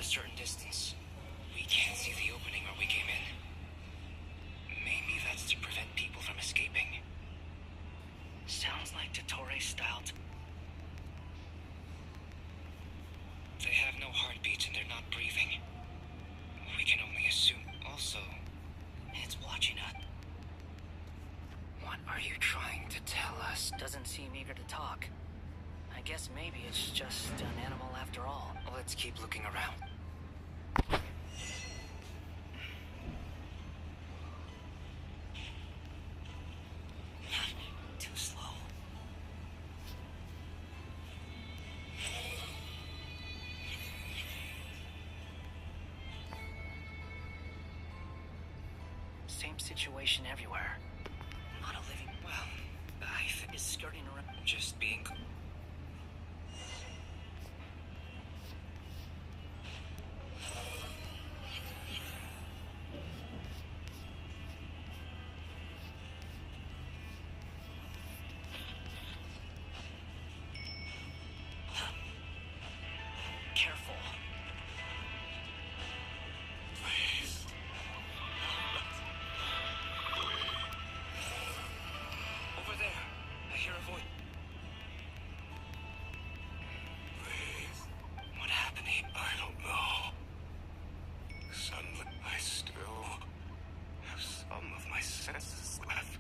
certain distance. We can't see the opening where we came in. Maybe that's to prevent people from escaping. Sounds like Dottore styled. They have no heartbeats and they're not breathing. We can only assume. Also, it's watching us. What are you trying to tell us? Doesn't seem eager to talk. I guess maybe it's just an animal after all. Let's keep looking around. Too slow. Same situation everywhere. Not a living. Well, I think is skirting around. Just being. Careful. Please. Over there. I hear a voice. Please. What happened here? I don't know. Suddenly, I still have some of my senses left.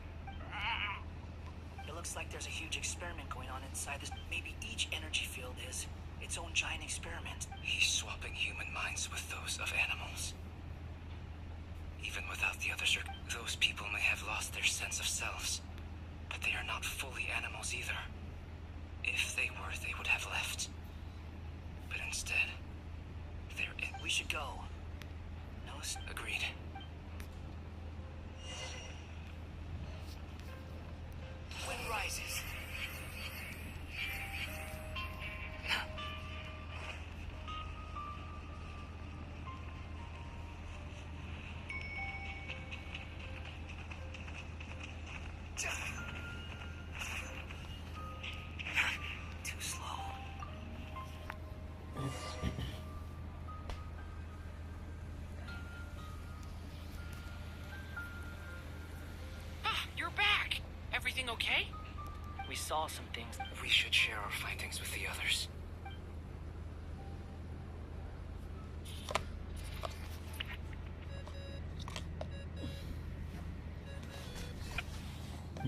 It looks like there's a huge experiment going on inside this. Maybe each energy field is its own giant experiment. He's swapping human minds with those of animals. Even without the others, those people may have lost their sense of selves, but they are not fully animals either. If they were, they would have left. But instead, they're in. We should go. No, agreed. Wind rises. Too slow. Ah, you're back! Everything okay? We saw some things. We should share our findings with the others.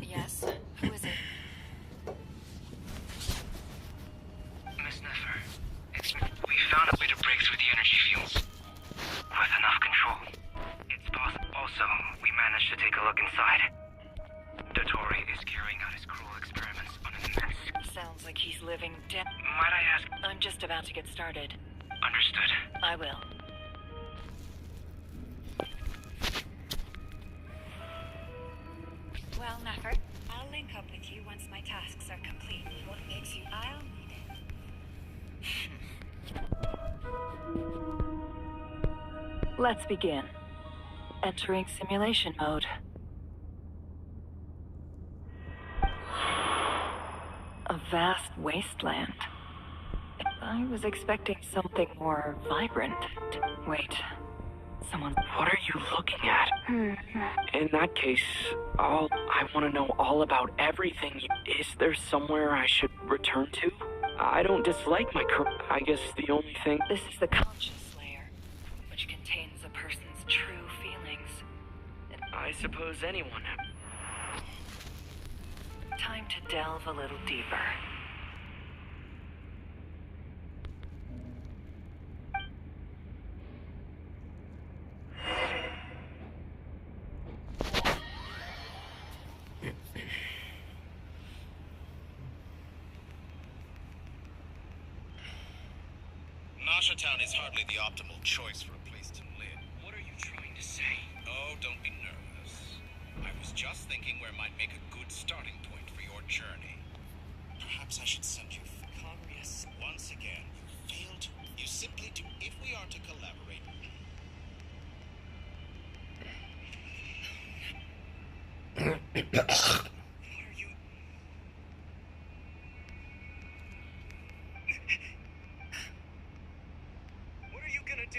Yes? Who is it? Miss Nefer, we found a way to break through the energy fields. With enough control. It's possible. Also, we managed to take a look inside. Dottore is carrying out his cruel experiments on an immense. Sounds like he's living dead. Might I ask? I'm just about to get started. Understood. I will. Well, Nefer, I'll link up with you once my tasks are complete. What makes you? I'll need it. Let's begin. Entering simulation mode. A vast wasteland. I was expecting something more vibrant. Wait, someone. What are you looking at? In that case, I want to know all about everything. Is there somewhere I should return to? I don't dislike my I guess the only thing... This is the conscious layer, which contains a person's true feelings. I suppose anyone... Time to delve a little deeper. Town is hardly the optimal choice for a place to live. What are you trying to say? Oh, don't be nervous. I was just thinking where might make a good starting point for your journey. Perhaps I should send you... Conrius, once again, you failed to... You simply do... If we are to collaborate... What are you... What are you gonna do?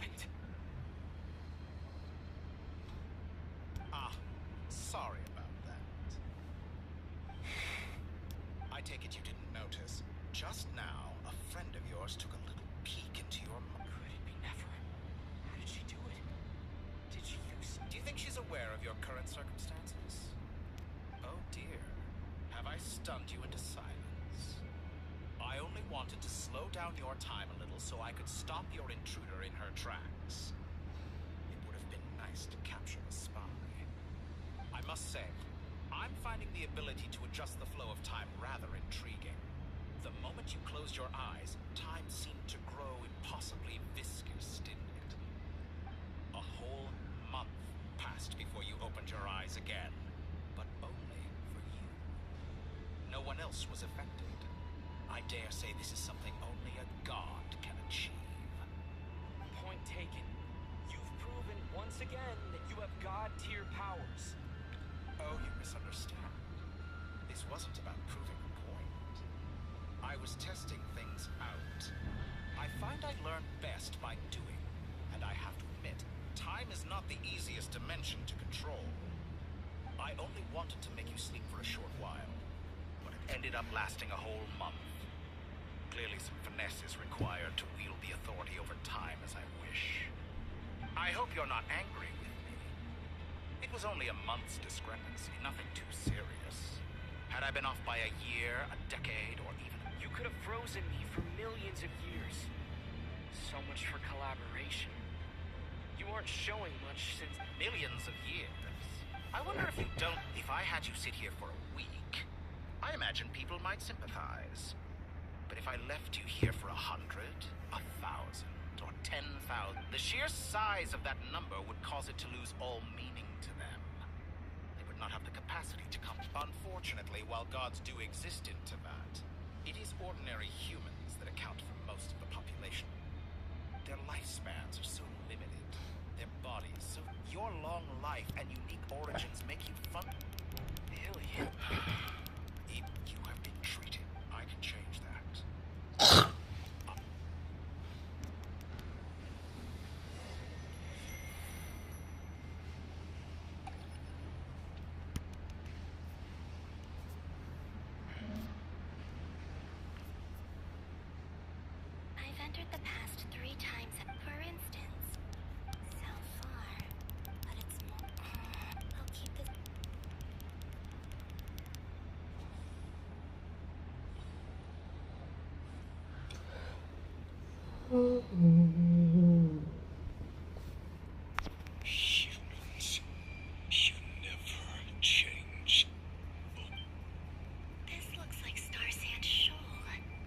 happened? Ah, sorry about that. I take it you didn't notice. Just now, a friend of yours took a little peek into your mind. Could it be Never? How did she do it? Did she use... Do you think she's aware of your current circumstances? Oh dear. Have I stunned you into silence? I only wanted to slow down your time a little so I could stop your intruder in her tracks. It would have been nice to capture the spy. I must say, I'm finding the ability to adjust the flow of time rather intriguing. The moment you closed your eyes, time seemed to grow impossibly viscous, didn't it? A whole month passed before you opened your eyes again, but only for you. No one else was affected. I dare say this is something only a god can achieve. Point taken. You've proven once again that you have god-tier powers. Oh, you misunderstand. This wasn't about proving a point. I was testing things out. I find I learn best by doing, and I have to admit, time is not the easiest dimension to control. I only wanted to make you sleep for a short while, but it ended up lasting a whole month. Clearly some finesse is required to wield the authority over time as I wish. I hope you're not angry with me. It was only a month's discrepancy, nothing too serious. Had I been off by a year, a decade, or even... You could have frozen me for millions of years. So much for collaboration. You aren't showing much since... Millions of years? I wonder if you don't... If I had you sit here for a week, I imagine people might sympathize. But if I left you here for 100, 1,000, or 10,000, the sheer size of that number would cause it to lose all meaning to them. They would not have the capacity to come. Unfortunately, while gods do exist in Tibet, it is ordinary humans that account for most of the population. Their lifespans are so limited, their bodies so... Your long life and unique origins make you fun... Billy. You have been treated. I can change that. I've entered the past 3 times, for instance. So far. But it's more... I'll keep this... Humans, you never change. This looks like Star Sand Shoal.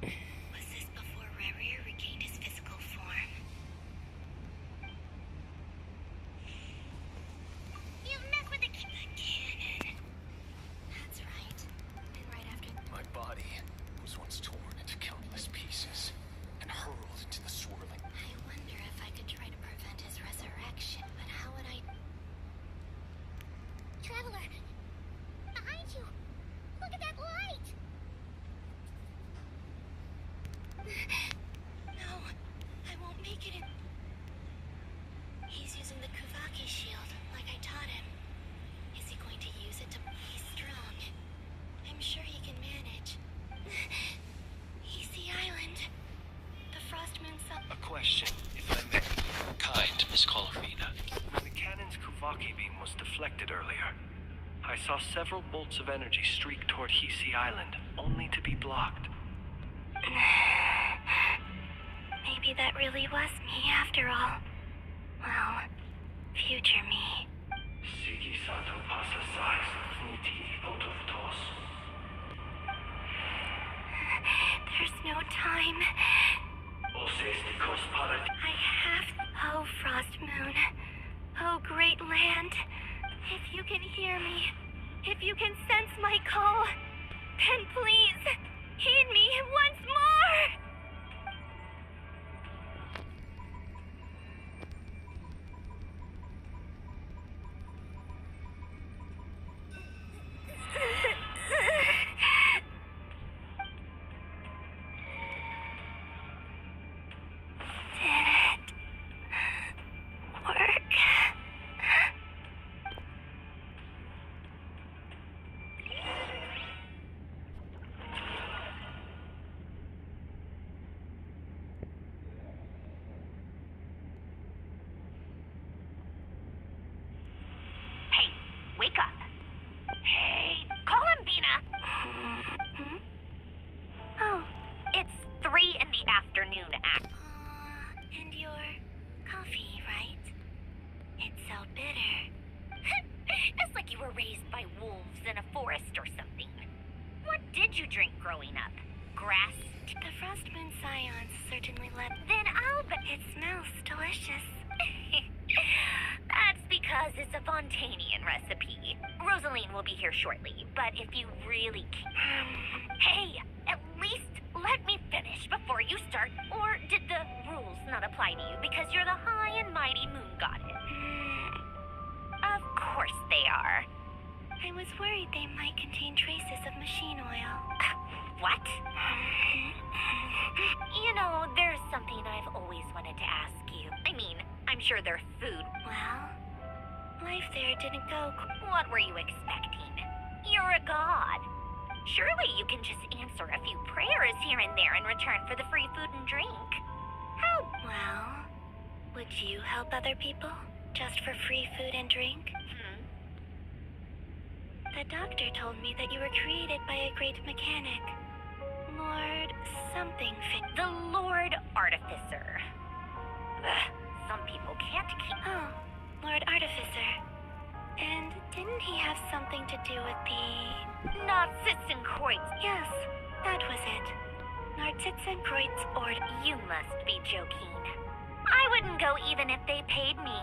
Was this before Rerir regained his physical form? You mess with the cannon. That's right. And right after... My body was once torn into countless pieces and hurled into the swirling... I wonder if I could try to prevent his resurrection, but how would I... Traveler! Behind you! Look at that light! No, I won't make it in... He's using the Kuvaki shield, like I taught him. Is he going to use it to... He's strong. I'm sure he can manage. Easy Island. The Frost Moon sub... A question, if I may. Kind, Miss Colafina. When the cannon's Kuvaki beam was deflected earlier, I saw several bolts of energy streak toward Hisi Island, only to be blocked. Maybe that really was me after all. Well, future me. Sigi Sato pasa sais niti otovtos. There's no time. Osestikos parat. I have... Oh, Frost Moon. Oh, great land. If you can hear me, if you can sense my call, then please, heed me once more! Did it. but it smells delicious. That's because it's a Fontanian recipe. Rosaline will be here shortly, but if you really Hey, at least let me finish before you start. Or did the rules not apply to you because you're the high and mighty moon goddess? Of course they are. I was worried they might contain traces of machine oil. What? You know, there's something I've always wanted to ask you. I mean, I'm sure they're food. Well, life there didn't go. What were you expecting? You're a god. Surely you can just answer a few prayers here and there in return for the free food and drink. How? Well, would you help other people just for free food and drink? The doctor told me that you were created by a great mechanic. Lord something The Lord Artificer. Some people can't keep... Oh, Lord Artificer. And didn't he have something to do with the... Narcissenkreuz. Yes, that was it. Narcissenkreuz or... You must be joking. I wouldn't go even if they paid me.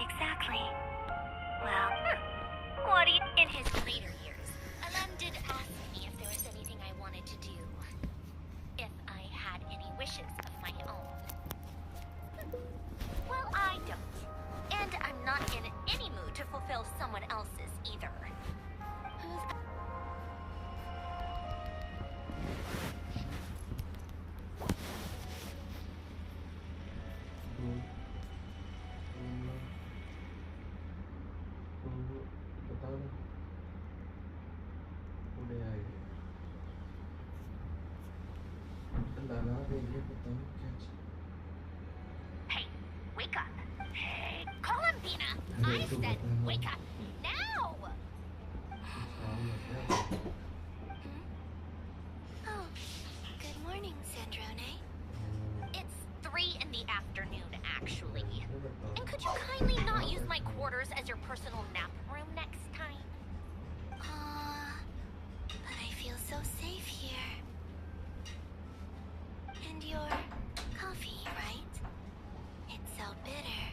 Exactly. Well, what do you... In his later years, Alan did ask me if there was anything I wanted to do. If I had any wishes of my own. Well, I don't. And I'm not in any mood to fulfill someone else's either. Who's... Hey, wake up. Hey, Columbine, I said wake up now. Oh, good morning, Sandrone. It's 3 in the afternoon, actually. And could you kindly not use my quarters as your personal nap room next time? But I feel so safe here. And your coffee, right? It's so bitter,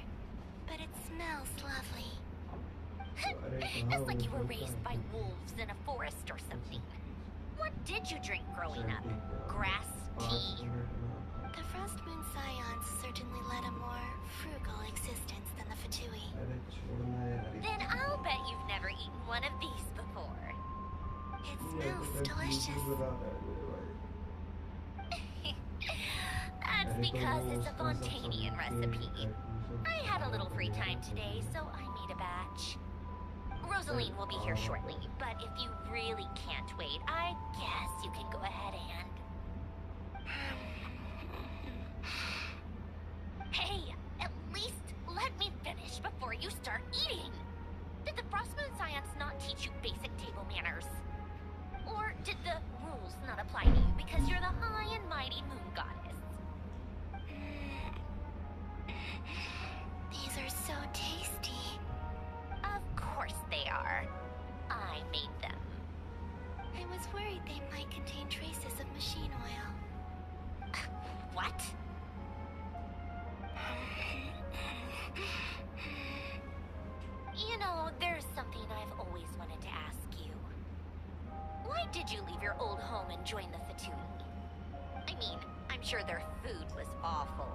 but it smells lovely. It's like you were raised by wolves in a forest or something. What did you drink growing up? Grass tea? The Frost Moon Scions certainly led a more frugal existence than the Fatui. Then I'll bet you've never eaten one of these before. It smells delicious. That's because it's a Fontanian recipe. I had a little free time today, so I made a batch. Rosaline will be here shortly, but if you really can't wait, I guess you can go ahead and... Hey, at least let me finish before you start eating. Did the Frost Moon Scions not teach you basic table manners? Or did the rules not apply to you because you're the high and mighty moon goddess? These are so tasty. Of course they are. I made them. I was worried they might contain traces of machine oil. What? You know, there's something I've always wanted to ask you. Why did you leave your old home and join the Fatui? I mean, I'm sure their food was awful.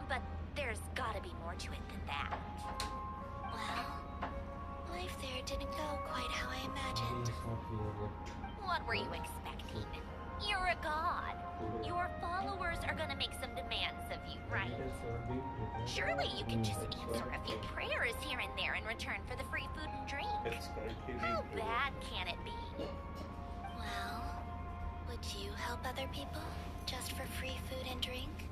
But there's gotta be more to it than that. Well, life there didn't go quite how I imagined. What were you expecting? You're a god. Your followers are gonna make some demands of you, right? Surely you can just answer a few prayers here and there in return for the free food and drink. How bad can it be? Well, would you help other people just for free food and drink?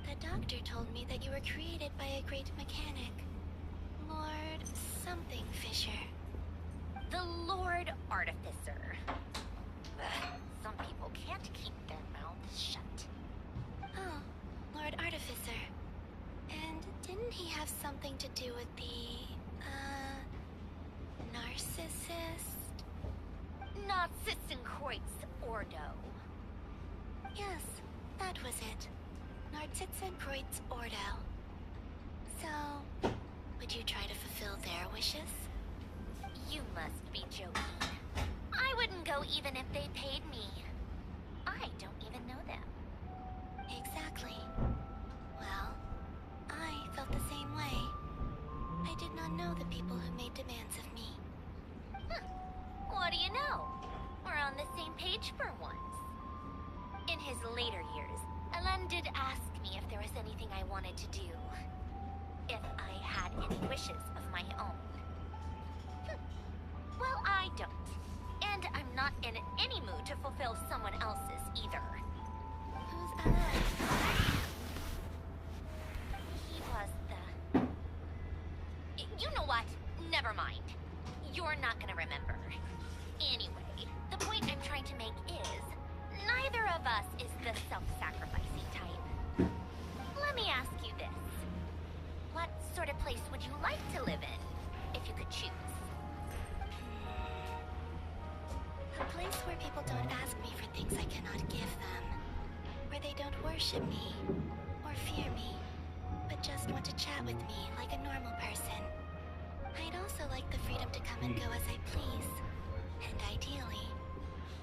The doctor told me that you were created by a great mechanic, Lord something Fisher. The Lord Artificer. Some people can't keep their mouths shut. Oh, Lord Artificer. And didn't he have something to do with the, narcissist? Narcissenkreuz Ordo. Yes, that was it. Nartitzenkreuz Ordo. So, would you try to fulfill their wishes? You must be joking. I wouldn't go even if they paid me. I don't even know them. Exactly. Well, I felt the same way. I did not know the people who made demands of me. What do you know? We're on the same page for once. In his later years, Elen did ask me if there was anything I wanted to do. If I had any wishes of my own. Well, I don't. And I'm not in any mood to fulfill someone else's either. Who's Elen? He was the... You know what? Never mind. You're not gonna remember. Anyway, the point I'm trying to make is, neither of us is the self-sacrificing type. Let me ask you this. What sort of place would you like to live in, if you could choose? A place where people don't ask me for things I cannot give them. Where they don't worship me, or fear me, but just want to chat with me like a normal person. I'd also like the freedom to come and go as I please. And ideally,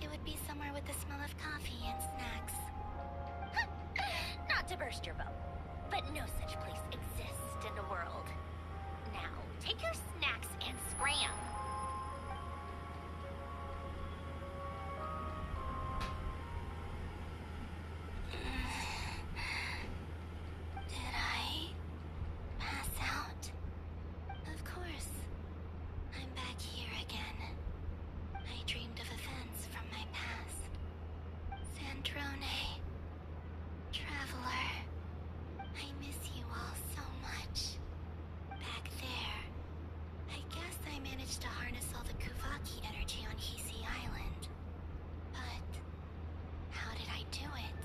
it would be somewhere with the smell of coffee and snacks. Not to burst your bubble, but no such place exists in the world. Now, take your snacks and scram. Did I pass out? Of course. I'm back here again. I dreamed of events from my past. Sandrone. Traveler. I miss you all so much. Back there. I guess I managed to harness all the Kuvaki energy on Hisi Island. But how did I do it?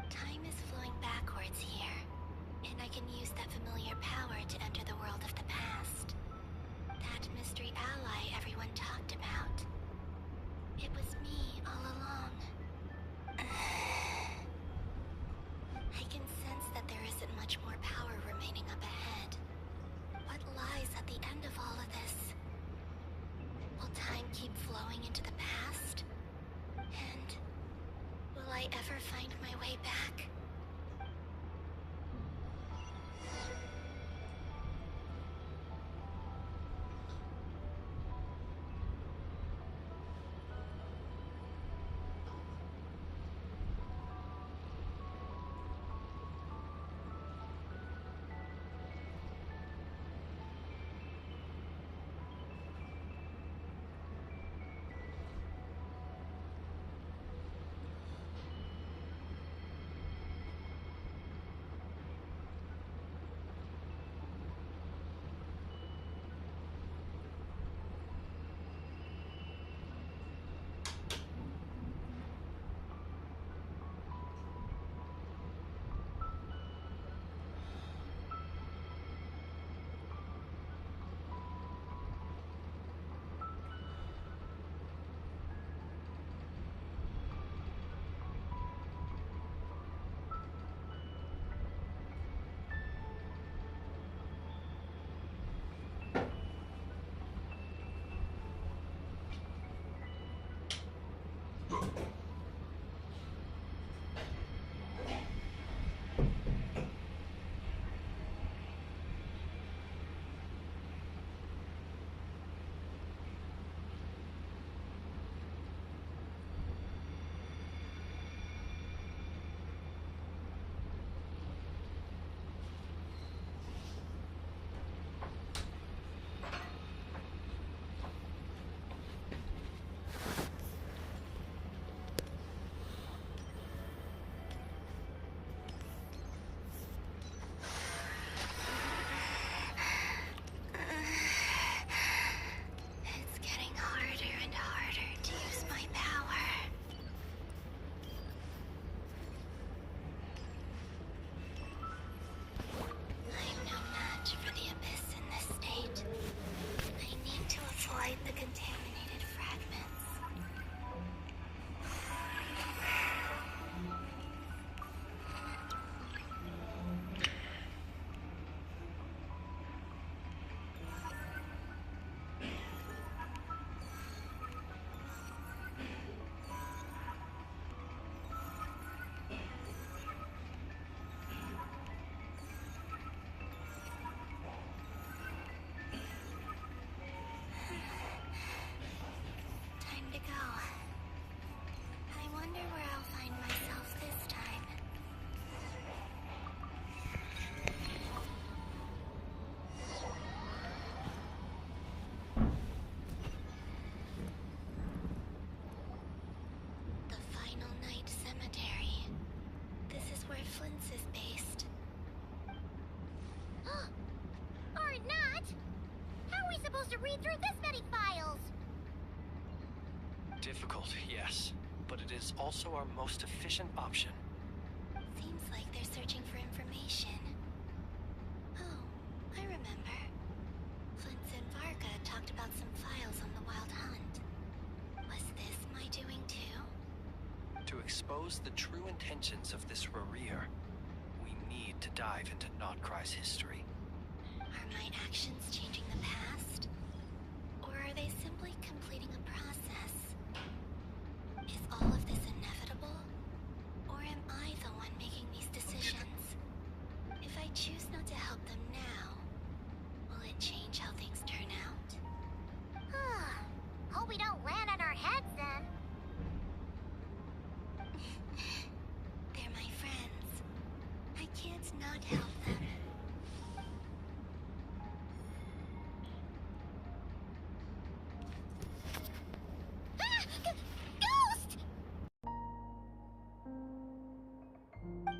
Time is flowing backwards here, and I can use that familiar power to enter the world of the past. That mystery ally everyone talked about. It was me all along. I can sense that there isn't much more power remaining up ahead. What lies at the end of all of this? Will time keep flowing into the past? And will I ever find my way back? difficult, yes, but it is also our most efficient option. Seems like they're searching for information. Oh, I remember. Flintz and Varga talked about some files on the Wild Hunt. Was this my doing too? To expose the true intentions of this Rereer, we need to dive into Notcry's history. Are my actions changing the past? Or are they simply completing a process? Is all of this inevitable? Or am I the one making these decisions? If I choose not to help them now, will it change how things turn out? Hope we don't land on our heads then. They're my friends. I can't not help them. Ghost!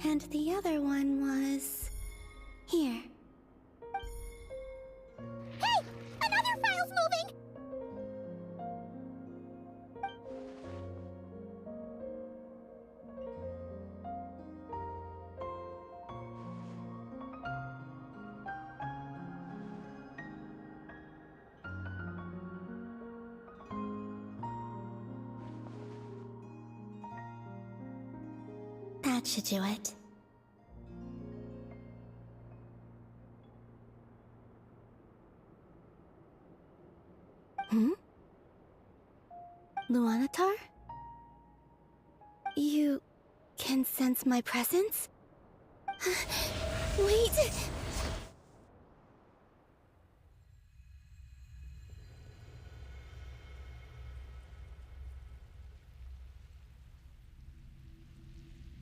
And the other one was... here. Hey! Another file's moving! That should do it. Luanatar? You can sense my presence? Wait!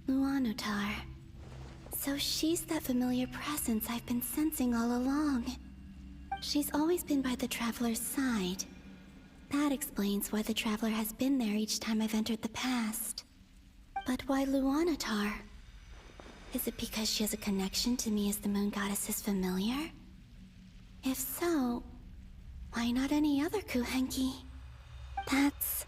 Luanatar. So she's that familiar presence I've been sensing all along. She's always been by the Traveler's side. That explains why the Traveler has been there each time I've entered the past. But why Luanatar? Is it because she has a connection to me as the Moon Goddess's familiar? If so, why not any other Kuhenki? That's...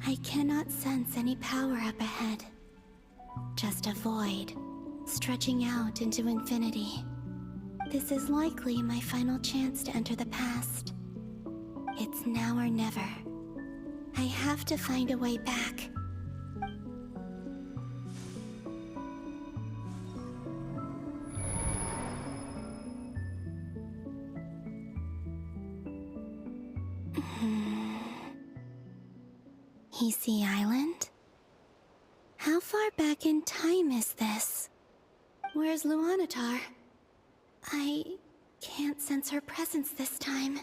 I cannot sense any power up ahead. Just a void, stretching out into infinity. This is likely my final chance to enter the past. It's now or never. I have to find a way back. Hisi Island? How far back in time is this? Where's Luanatar? I can't sense her presence this time.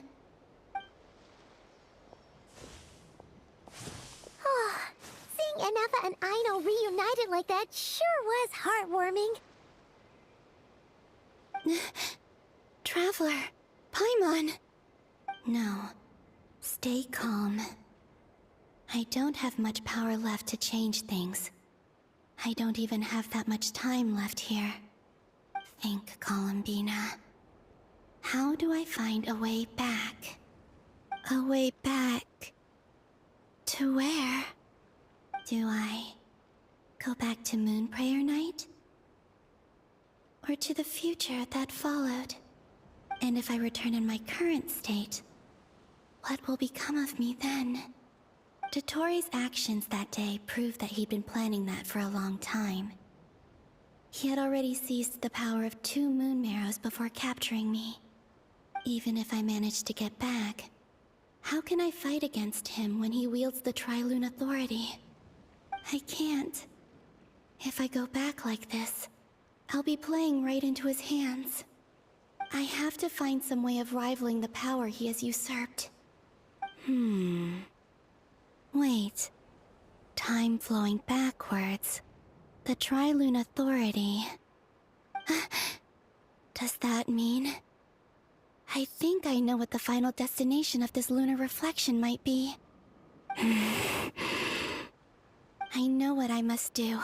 Seeing Ineva and Aino reunited like that sure was heartwarming. Traveler, Paimon. No, stay calm. I don't have much power left to change things. I don't even have that much time left here. Think, Columbina. How do I find a way back? A way back... to where? Do I go back to Moon Prayer Night? Or to the future that followed? And if I return in my current state, what will become of me then? Dotori's actions that day proved that he'd been planning that for a long time. He had already seized the power of 2 moon marrows before capturing me. Even if I managed to get back, how can I fight against him when he wields the Tri-Lune Authority? I can't. If I go back like this, I'll be playing right into his hands. I have to find some way of rivaling the power he has usurped. Wait. time flowing backwards. The Trilune Authority. Does that mean... I think I know what the final destination of this lunar reflection might be. I know what I must do.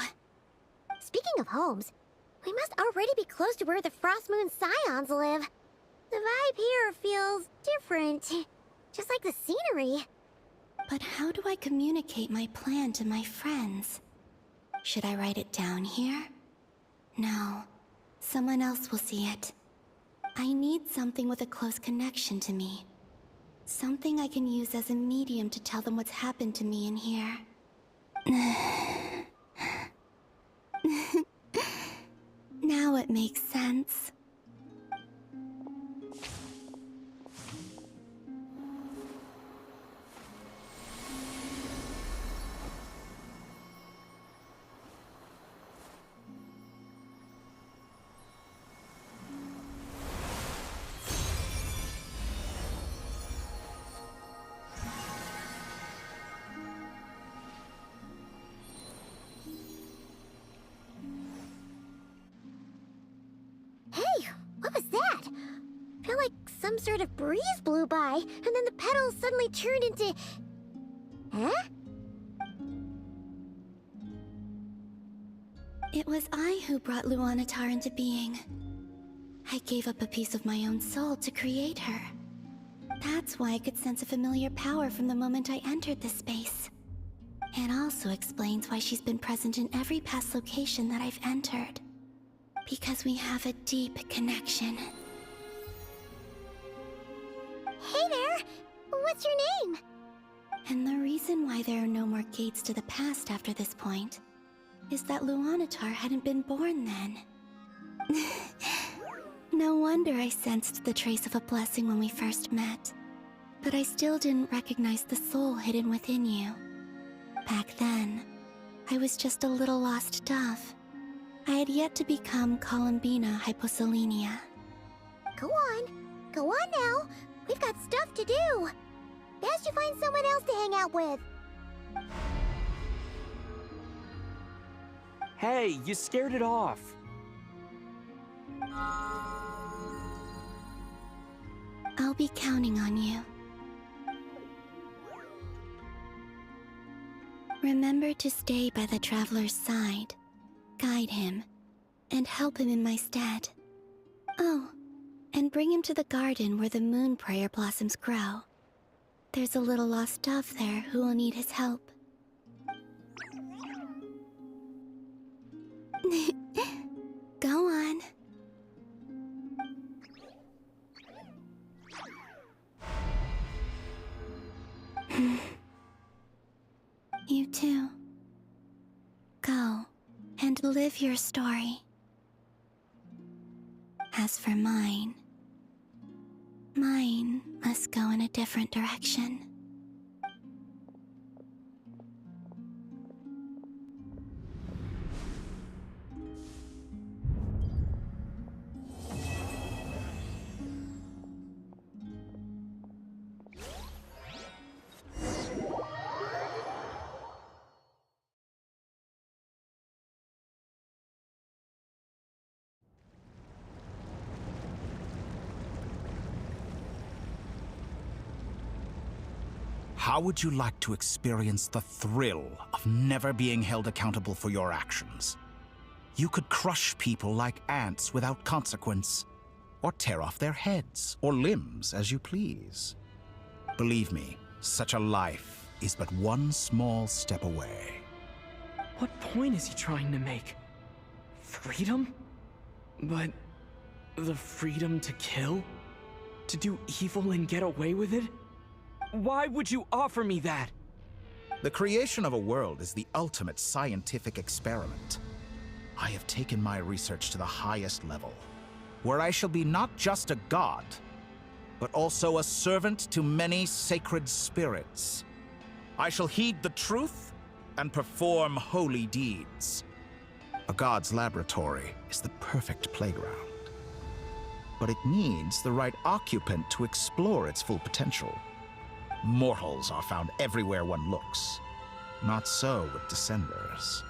Speaking of homes, we must already be close to where the Frost Moon Scions live. The vibe here feels different, just like the scenery. But how do I communicate my plan to my friends? Should I write it down here? No, someone else will see it. I need something with a close connection to me. Something I can use as a medium to tell them what's happened to me in here. Now it makes sense. Hey, what was that? I feel like some sort of breeze blew by, and then the petals suddenly turned into... Huh? It was I who brought Luanatar into being. I gave up a piece of my own soul to create her. That's why I could sense a familiar power from the moment I entered this space. It also explains why she's been present in every past location that I've entered. Because we have a deep connection. Hey there! What's your name? And the reason why there are no more gates to the past after this point is that Luanatar hadn't been born then. No wonder I sensed the trace of a blessing when we first met. But I still didn't recognize the soul hidden within you. Back then, I was just a little lost dove. I had yet to become Columbina Hyposelenia. Go on. Go on now. We've got stuff to do. Best you find someone else to hang out with. Hey, you scared it off. I'll be counting on you. Remember to stay by the traveler's side, guide him, and help him in my stead. Oh, and bring him to the garden where the moon prayer blossoms grow. There's a little lost dove there who will need his help. Go on. You too. Go and live your story. As for mine must go in a different direction. How would you like to experience the thrill of never being held accountable for your actions? You could crush people like ants without consequence, or tear off their heads or limbs as you please. Believe me, such a life is but one small step away. What point is he trying to make? Freedom? But the freedom to kill? To do evil and get away with it? Why would you offer me that? The creation of a world is the ultimate scientific experiment. I have taken my research to the highest level, where I shall be not just a god, but also a servant to many sacred spirits. I shall heed the truth and perform holy deeds. A god's laboratory is the perfect playground. But it needs the right occupant to explore its full potential. Mortals are found everywhere one looks. Not so with Descenders.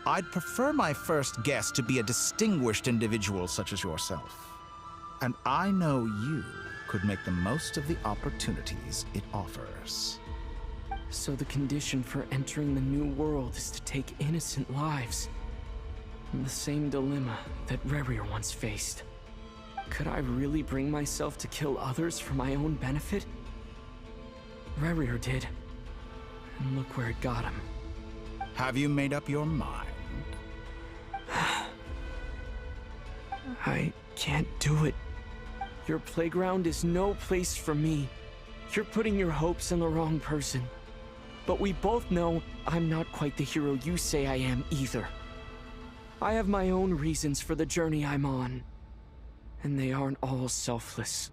I'd prefer my first guest to be a distinguished individual such as yourself. And I know you could make the most of the opportunities it offers. So the condition for entering the new world is to take innocent lives. The same dilemma that Rerir once faced. Could I really bring myself to kill others for my own benefit? Rerir did. And look where it got him. Have you made up your mind? I can't do it. Your playground is no place for me. You're putting your hopes in the wrong person. But we both know I'm not quite the hero you say I am either. I have my own reasons for the journey I'm on. And they aren't all selfless.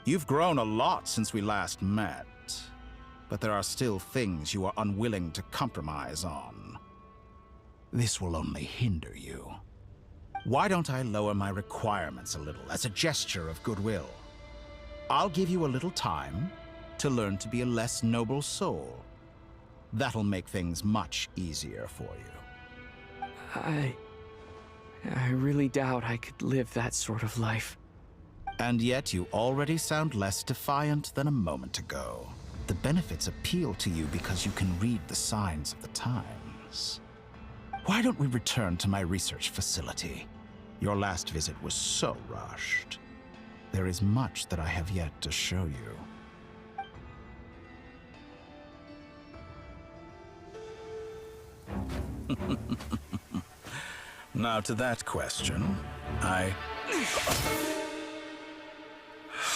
You've grown a lot since we last met. But there are still things you are unwilling to compromise on. This will only hinder you. Why don't I lower my requirements a little as a gesture of goodwill? I'll give you a little time to learn to be a less noble soul. That'll make things much easier for you. I really doubt I could live that sort of life. And yet you already sound less defiant than a moment ago. The benefits appeal to you because you can read the signs of the times. Why don't we return to my research facility? Your last visit was so rushed. There is much that I have yet to show you. Now to that question,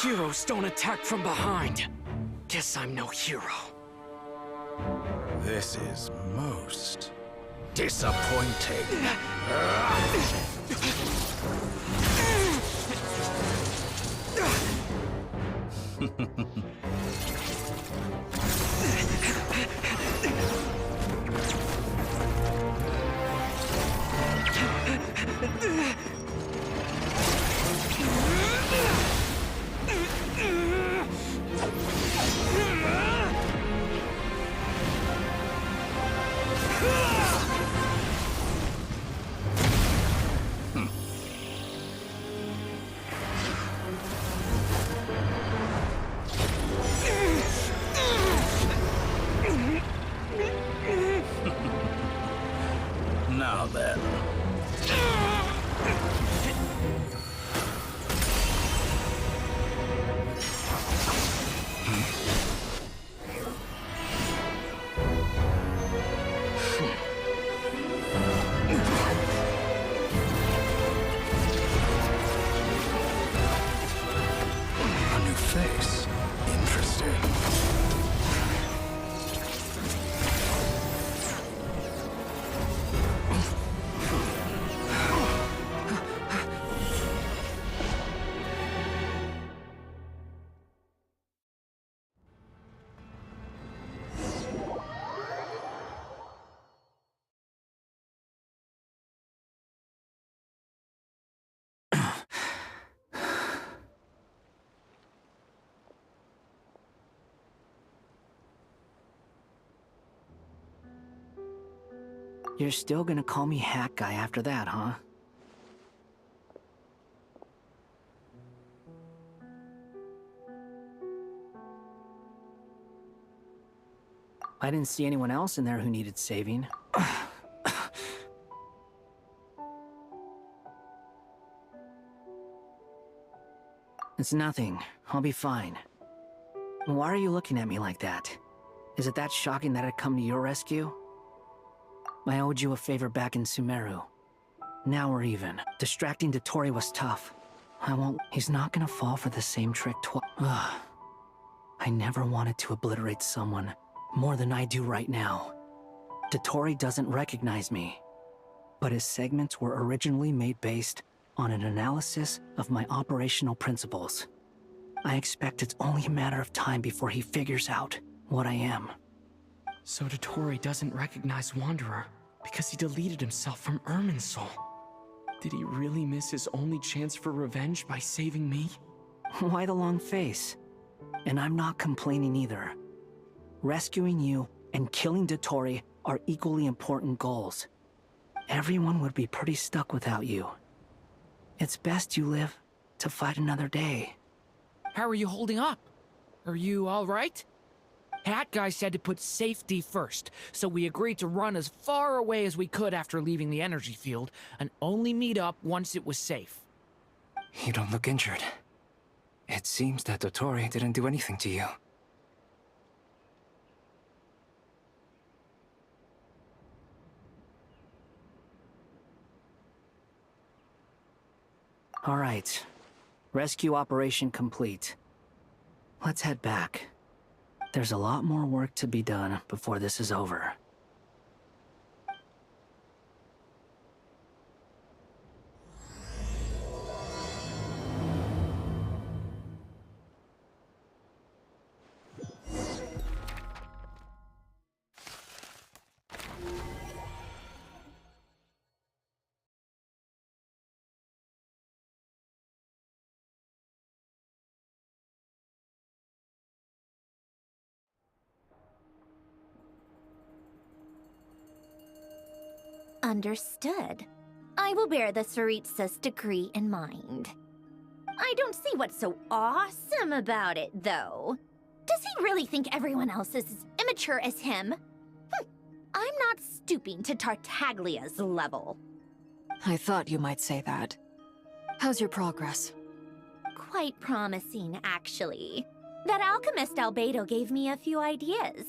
Heroes don't attack from behind. Guess I'm no hero. This is most disappointing. Now then. A new face. Interesting. You're still gonna call me Hack Guy after that, huh? I didn't see anyone else in there who needed saving. It's nothing. I'll be fine. Why are you looking at me like that? Is it that shocking that I'd come to your rescue? I owed you a favor back in Sumeru. Now we're even. Distracting Dotori was tough. I won't... He's not gonna fall for the same trick twice. I never wanted to obliterate someone more than I do right now. Dotori doesn't recognize me. But his segments were originally made based on an analysis of my operational principles. I expect it's only a matter of time before he figures out what I am. So Dotori doesn't recognize Wanderer because he deleted himself from Irminsul. Did he really miss his only chance for revenge by saving me? Why the long face? And I'm not complaining either. Rescuing you and killing Dottore are equally important goals. Everyone would be pretty stuck without you. It's best you live to fight another day. How are you holding up? Are you all right? Hat Guy said to put safety first, so we agreed to run as far away as we could after leaving the energy field, and only meet up once it was safe. You don't look injured. It seems that Dottore didn't do anything to you. All right. Rescue operation complete. Let's head back. There's a lot more work to be done before this is over. Understood. I will bear the Tsaritsa's decree in mind. I don't see what's so awesome about it, though. Does he really think everyone else is as immature as him? I'm not stooping to Tartaglia's level. I thought you might say that. How's your progress? Quite promising, actually. That alchemist Albedo gave me a few ideas.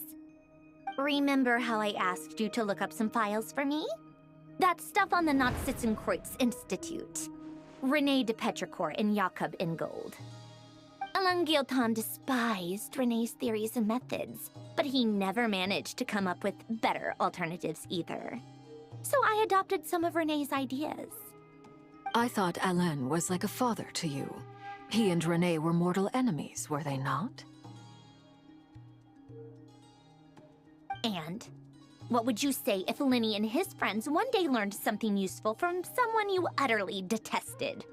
Remember how I asked you to look up some files for me? That stuff on the Nazi-Kreuz Institute. René de Petrichor and Jakob Ingold. Alain Guillotin despised René's theories and methods, but he never managed to come up with better alternatives either. So I adopted some of René's ideas. I thought Alain was like a father to you. He and René were mortal enemies, were they not? And what would you say if Lenny and his friends one day learned something useful from someone you utterly detested?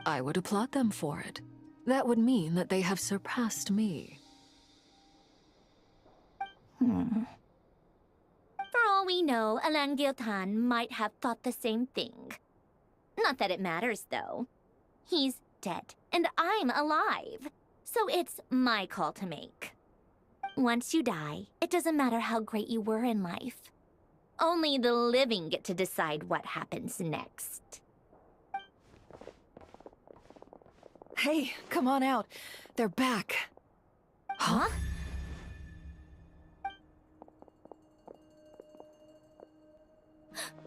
I would applaud them for it. That would mean that they have surpassed me. For all we know, Alain Guillotin might have thought the same thing. Not that it matters, though. He's dead, and I'm alive. So it's my call to make. Once you die, it doesn't matter how great you were in life. Only the living get to decide what happens next. Hey, come on out. They're back. Huh?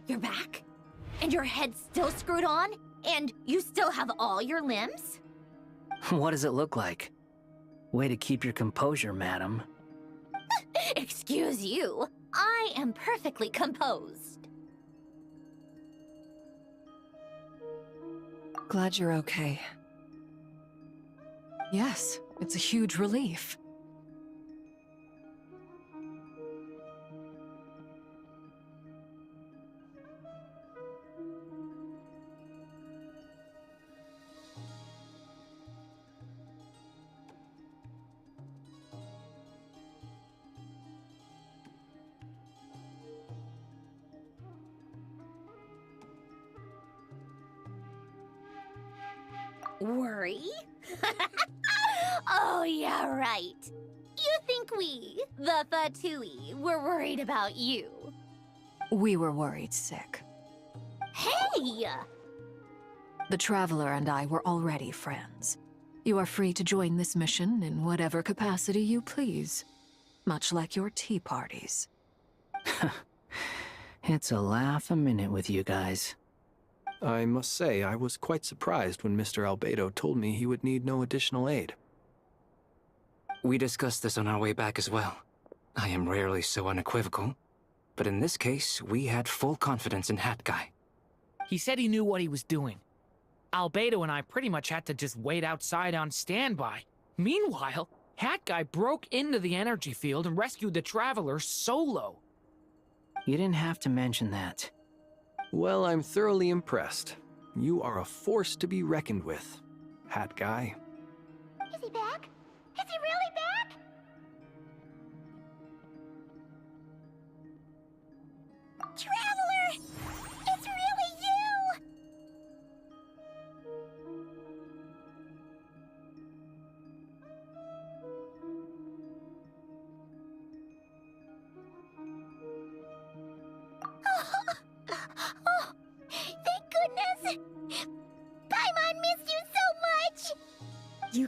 You're back? And your head's still screwed on? And you still have all your limbs? What does it look like? Way to keep your composure, madam. Excuse you. I am perfectly composed. Glad you're okay. Yes, it's a huge relief. Worry? Oh, yeah, right. You think we, the Fatui, were worried about you? We were worried sick. Hey! The Traveler and I were already friends. You are free to join this mission in whatever capacity you please. Much like your tea parties. It's a laugh a minute with you guys. I must say, I was quite surprised when Mr. Albedo told me he would need no additional aid. We discussed this on our way back as well. I am rarely so unequivocal, but in this case, we had full confidence in Hat Guy. He said he knew what he was doing. Albedo and I pretty much had to just wait outside on standby. Meanwhile, Hat Guy broke into the energy field and rescued the Traveler solo. You didn't have to mention that. Well, I'm thoroughly impressed. You are a force to be reckoned with, Hat Guy. Is he back? Is he really back?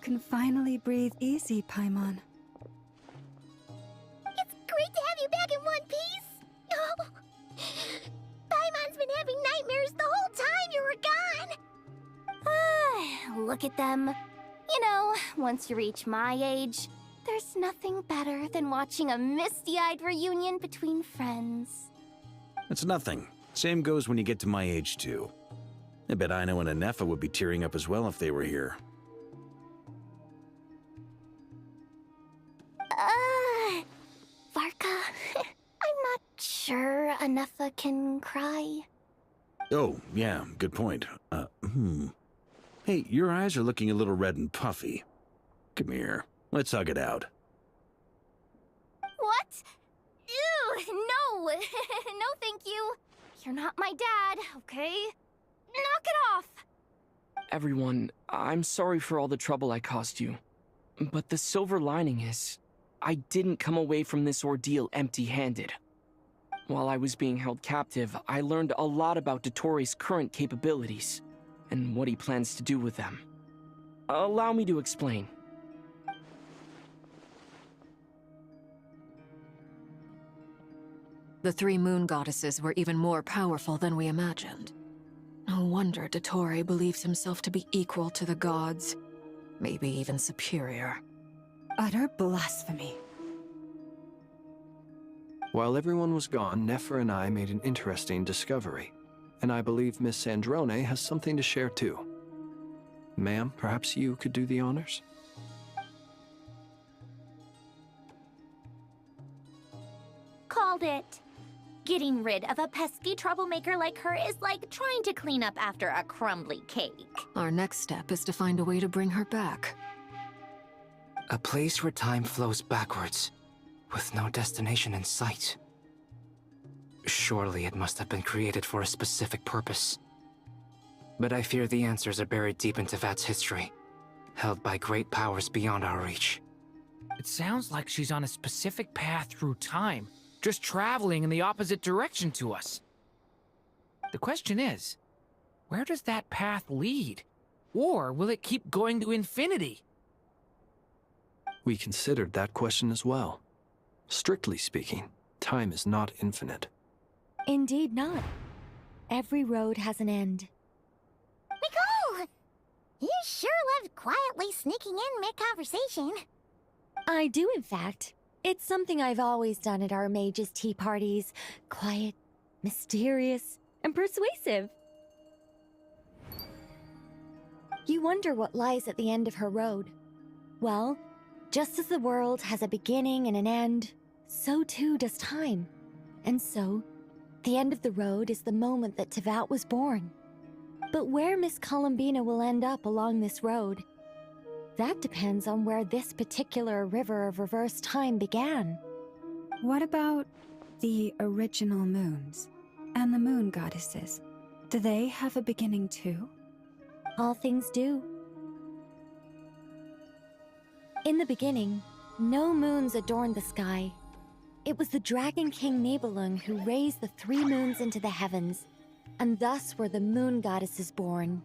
can finally breathe easy, Paimon. It's great to have you back in one piece! Oh, Paimon's been having nightmares the whole time you were gone! Look at them. You know, once you reach my age, there's nothing better than watching a misty-eyed reunion between friends. It's nothing. Same goes when you get to my age, too. I bet Ino and Anefa would be tearing up as well if they were here. Varka, I'm not sure Anefa can cry. Oh, yeah, good point. Hey, your eyes are looking a little red and puffy. Come here, let's hug it out. What? Ew, no! No, thank you. You're not my dad, okay? Knock it off! Everyone, I'm sorry for all the trouble I caused you. But the silver lining is, I didn't come away from this ordeal empty-handed. While I was being held captive, I learned a lot about Dottoro's current capabilities, and what he plans to do with them. Allow me to explain. The three moon goddesses were even more powerful than we imagined. No wonder Dottore believes himself to be equal to the gods, maybe even superior. Utter blasphemy. While everyone was gone, Nefer and I made an interesting discovery, and I believe Miss Sandrone has something to share too. Ma'am, perhaps you could do the honors? Called it. Getting rid of a pesky troublemaker like her is like trying to clean up after a crumbly cake. Our next step is to find a way to bring her back. A place where time flows backwards, with no destination in sight. Surely it must have been created for a specific purpose. But I fear the answers are buried deep into Vat's history, held by great powers beyond our reach. It sounds like she's on a specific path through time, just traveling in the opposite direction to us. The question is, where does that path lead? Or will it keep going to infinity? We considered that question as well. Strictly speaking, time is not infinite. Indeed not. Every road has an end. Nicole! You sure loved quietly sneaking in mid-conversation. I do, in fact. It's something I've always done at our mages' tea parties. Quiet, mysterious, and persuasive. You wonder what lies at the end of her road. Well, just as the world has a beginning and an end, so too does time. And so, the end of the road is the moment that Tevat was born. But where Miss Columbina will end up along this road, that depends on where this particular river of reverse time began. What about the original moons and the moon goddesses? Do they have a beginning too? All things do. In the beginning, no moons adorned the sky. It was the Dragon King Nibelung who raised the 3 moons into the heavens, and thus were the moon goddesses born.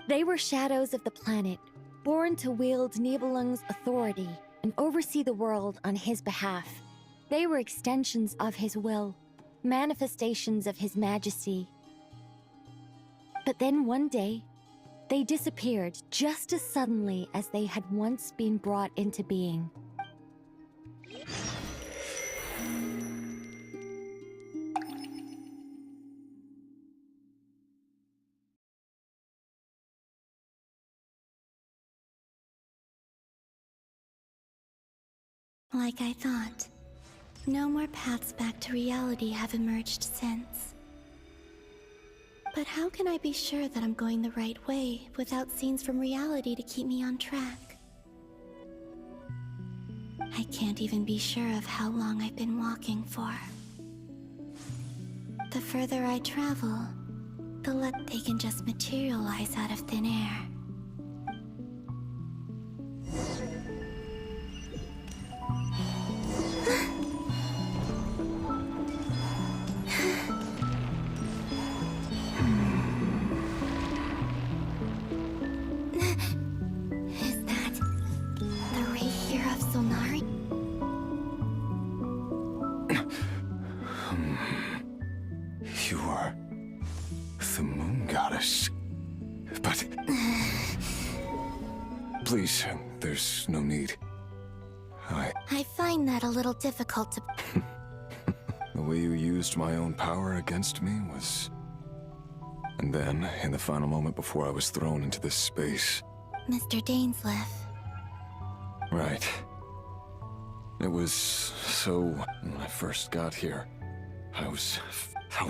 They were shadows of the planet, born to wield Nibelung's authority and oversee the world on his behalf. They were extensions of his will, manifestations of his majesty. But then one day, they disappeared just as suddenly as they had once been brought into being. Like I thought, no more paths back to reality have emerged since. But how can I be sure that I'm going the right way without scenes from reality to keep me on track? I can't even be sure of how long I've been walking for. The further I travel, the less they can just materialize out of thin air. Is that are the moon goddess. But... Please, there's no need. I find that a little difficult to... The way you used my own power against me was... And then, in the final moment before I was thrown into this space... Mr. Dainsleif. Right. It was so... When I first got here, how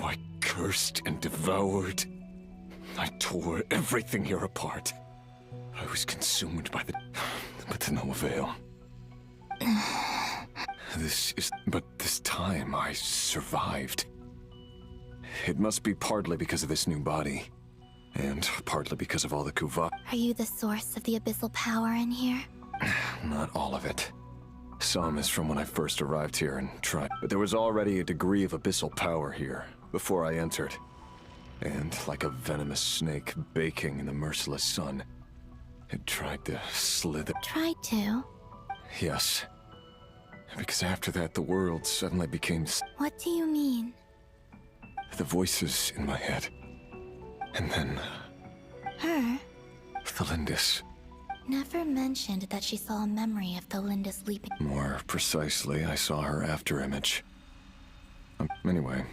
I cursed and devoured. I tore everything here apart. I was consumed by the... But to no avail. But this time, I survived. It must be partly because of this new body. And partly because of all the Kuvak. Are you the source of the abyssal power in here? Not all of it. Some is from when I first arrived here and tried. But there was already a degree of abyssal power here, before I entered. And like a venomous snake baking in the merciless sun, it tried to slither. Tried to? Yes. Because after that, the world suddenly became... What do you mean? The voices in my head. And then... Her? Thelindis. Never mentioned that she saw a memory of Thelindis leaping. More precisely, I saw her afterimage. Anyway.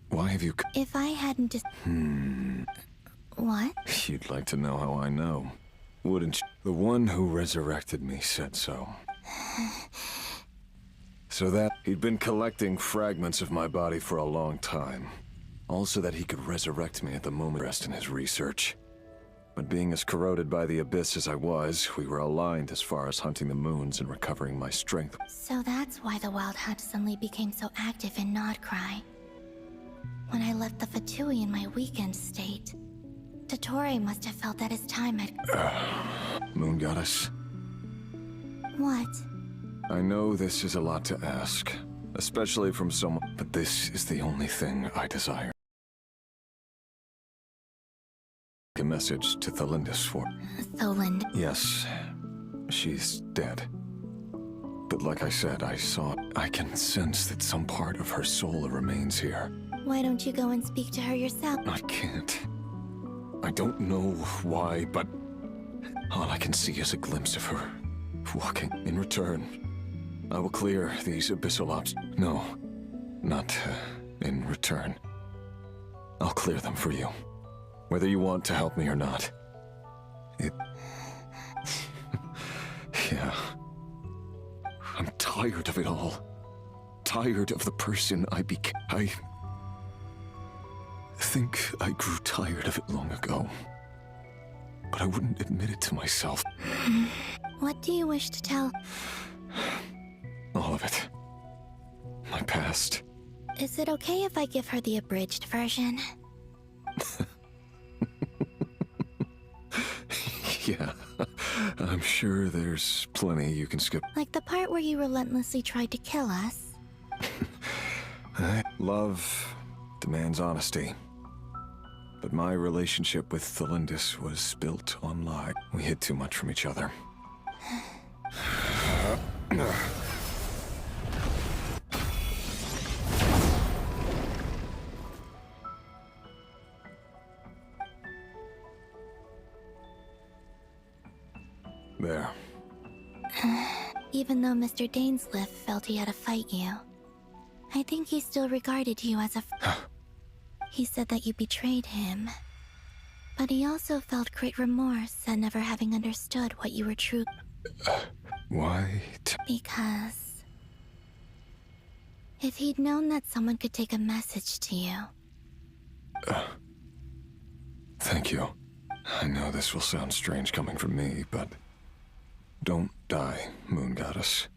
Why have you... If I hadn't just... What? You'd like to know how I know, wouldn't you? The one who resurrected me said so. So that he'd been collecting fragments of my body for a long time. Also that he could resurrect me at the moment rest in his research. But being as corroded by the abyss as I was, we were aligned as far as hunting the moons and recovering my strength. So that's why the Wild Hunt suddenly became so active in Nodcry. When I left the Fatui in my weakened state, Dottore must have felt that his time had... Moon Goddess? What? I know this is a lot to ask, especially from someone, but this is the only thing I desire. A message to Thelindis for... Tholind? Yes, she's dead. But like I said, I can sense that some part of her soul remains here. Why don't you go and speak to her yourself? I can't. I don't know why, but all I can see is a glimpse of her walking. In return, I will clear these abyssal obstacles. No, not in return. I'll clear them for you, whether you want to help me or not. Yeah. I'm tired of it all. Tired of the person I became. I think I grew tired of it long ago. But I wouldn't admit it to myself. What do you wish to tell? All of it. My past. Is it okay if I give her the abridged version? Yeah, I'm sure there's plenty you can skip. Like the part where you relentlessly tried to kill us? Love demands honesty. But my relationship with Thelindis was built on lie. We hid too much from each other. There. Even though Mr. Dainsleif felt he had to fight you, I think he still regarded you as a... He said that you betrayed him. But he also felt great remorse at never having understood what you were true... Why? Because... if he'd known that someone could take a message to you... Thank you. I know this will sound strange coming from me, but... don't die, Moon Goddess.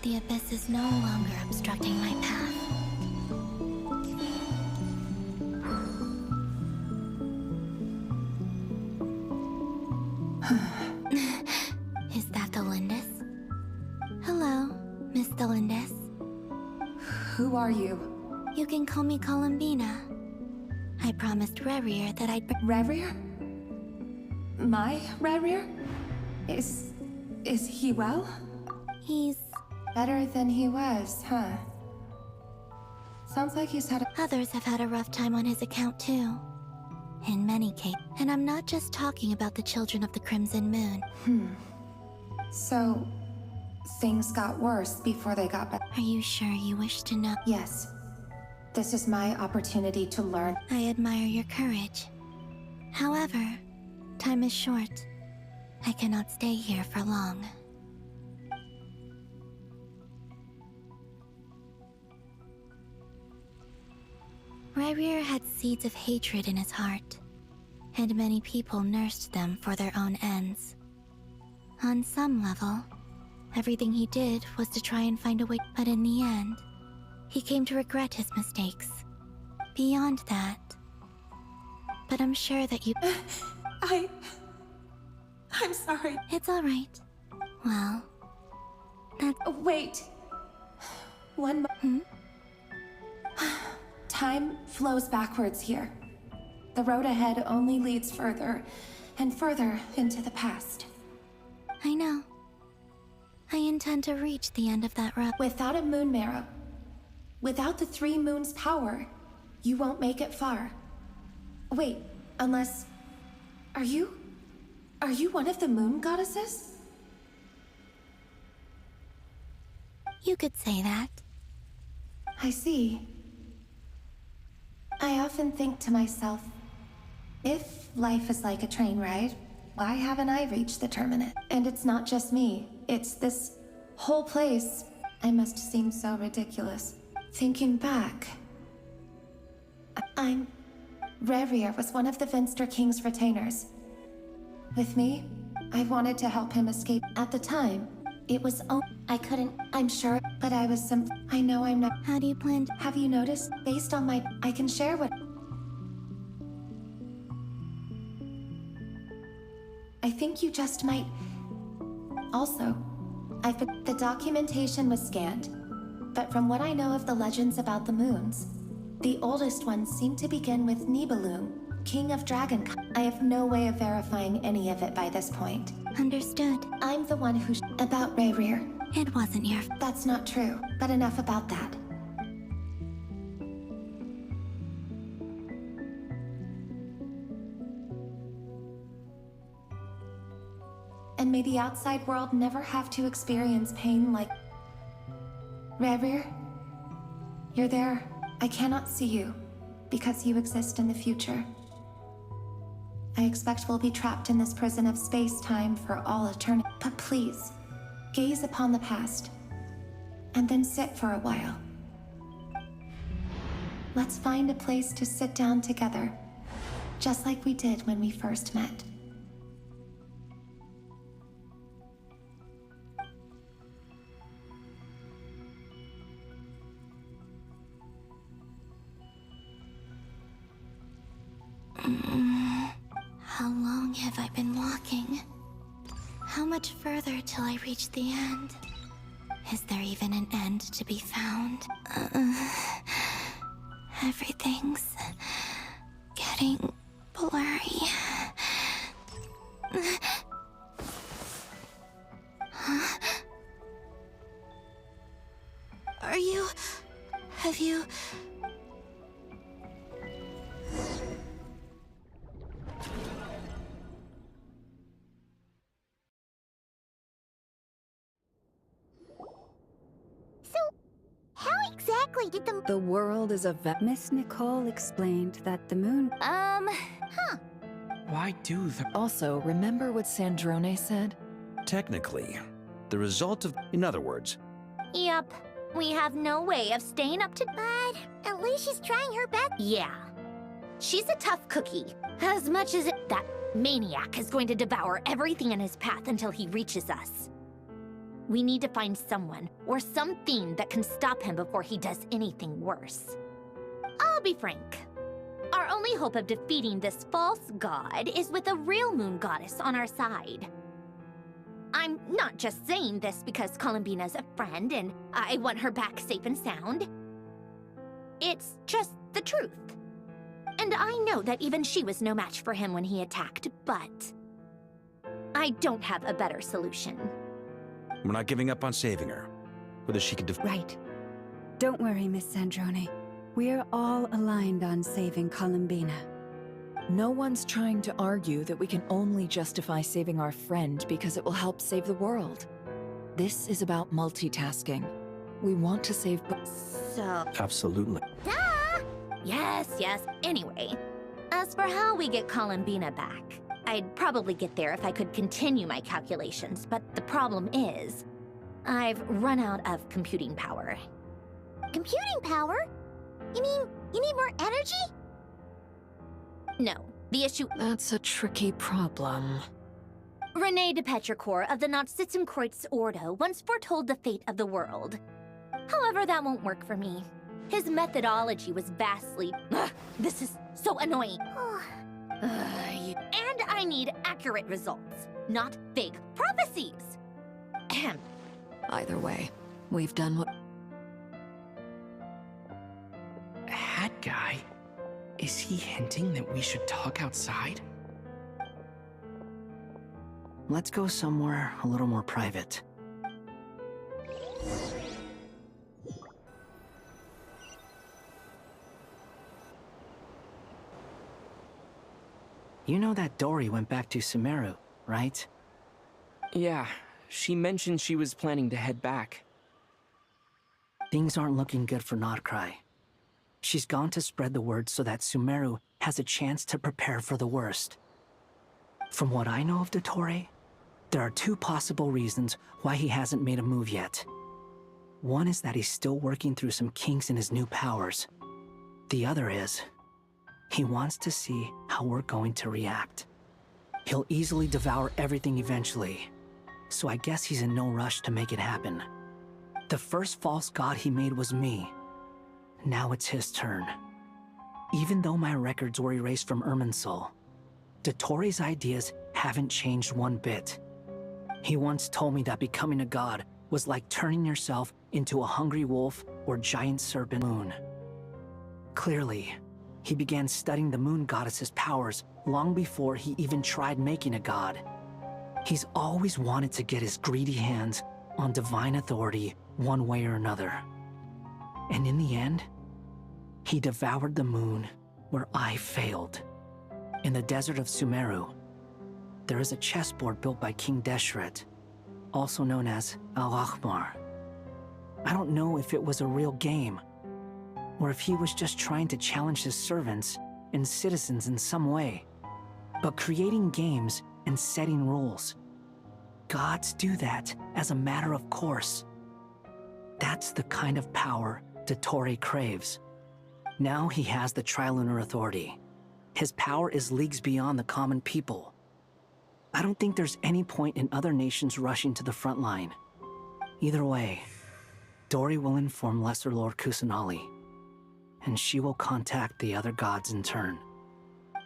The abyss is no longer obstructing my path. are you? You can call me Columbina. I promised Rerir that I'd Rerir? My Rerir? Is he well? He's better than he was, huh? Sounds like he's had Others have had a rough time on his account too. In many cases. And I'm not just talking about the children of the Crimson Moon. So, things got worse before they got better. Are you sure you wish to know? Yes. This is my opportunity to learn. I admire your courage. However, time is short. I cannot stay here for long. Rerir had seeds of hatred in his heart, and many people nursed them for their own ends. On some level, everything he did was to try and find a way, but in the end, he came to regret his mistakes. Beyond that, but I'm sure that you... I'm sorry. It's all right. Well, that... Wait. Time flows backwards here. The road ahead only leads further and further into the past. I know. I intend to reach the end of that road. Without a moon marrow, without the 3 moons' power, you won't make it far. Wait, unless... Are you one of the moon goddesses? You could say that. I see. I often think to myself, if life is like a train ride, why haven't I reached the terminus? And it's not just me, it's this whole place. I must seem so ridiculous. Thinking back, Rerir was one of the Vinster King's retainers. With me, I wanted to help him escape. At the time, it was I couldn't, I'm sure, but I was I know I'm not. How do you plan to... Have you noticed? Based on my... I can share what... I think you just might... Also, the documentation was scanned, but from what I know of the legends about the moons, the oldest ones seem to begin with Nibelung, King of Dragon. I have no way of verifying any of it by this point. Understood. I'm the one who... About Rerir. It wasn't your... That's not true, but enough about that. And may the outside world never have to experience pain like... Rerir? You're there. I cannot see you, because you exist in the future. I expect we'll be trapped in this prison of space-time for all eternity. But please, gaze upon the past, and then sit for a while. Let's find a place to sit down together, just like we did when we first met. How long have I been walking? How much further till I reach the end? Is there even an end to be found? Everything's getting blurry. Huh? Have you... Exactly did The world is a Miss Nicole explained that the moon... Why do the... Also, remember what Sandrone said? Technically, the result of... In other words... Yep. We have no way of staying up to... But at least she's trying her best. Yeah. She's a tough cookie. As much as that maniac is going to devour everything in his path until he reaches us. We need to find someone, or something that can stop him before he does anything worse. I'll be frank. Our only hope of defeating this false god is with a real moon goddess on our side. I'm not just saying this because Columbina's a friend and I want her back safe and sound. It's just the truth. And I know that even she was no match for him when he attacked, but I don't have a better solution. We're not giving up on saving her. Whether she can Right. Don't worry, Miss Sandrone. We're all aligned on saving Columbina. No one's trying to argue that we can only justify saving our friend because it will help save the world. This is about multitasking. We want to save So... Absolutely. Duh! Yes. Anyway, as for how we get Columbina back, I'd probably get there if I could continue my calculations, but the problem is, I've run out of computing power. Computing power? You mean you need more energy? No, the issue... That's a tricky problem. René de Petrichor of the Nazissenkreuz Ordo once foretold the fate of the world. However, that won't work for me. His methodology was vastly... Ugh, this is so annoying. And I need accurate results, not vague prophecies. Ahem. Either way, we've done what... Hat guy? Is he hinting that we should talk outside? Let's go somewhere a little more private. You know that Dory went back to Sumeru, right? Yeah, she mentioned she was planning to head back. Things aren't looking good for Nodcry. She's gone to spread the word so that Sumeru has a chance to prepare for the worst. From what I know of Dottore, there are two possible reasons why he hasn't made a move yet. One is that he's still working through some kinks in his new powers. The other is, he wants to see how we're going to react. He'll easily devour everything eventually, so I guess he's in no rush to make it happen. The first false god he made was me. Now it's his turn. Even though my records were erased from Irminsul, Dottore's ideas haven't changed one bit. He once told me that becoming a god was like turning yourself into a hungry wolf or giant serpent moon. Clearly, he began studying the moon goddess's powers long before he even tried making a god. He's always wanted to get his greedy hands on divine authority one way or another. And in the end, he devoured the moon where I failed. In the desert of Sumeru, there is a chessboard built by King Deshret, also known as Al-Ahmar. I don't know if it was a real game, or if he was just trying to challenge his servants and citizens in some way. But creating games and setting rules, gods do that as a matter of course. That's the kind of power Dottore craves. Now he has the Trilunar Authority. His power is leagues beyond the common people. I don't think there's any point in other nations rushing to the front line. Either way, Dory will inform Lesser Lord Kusanali, and she will contact the other gods in turn.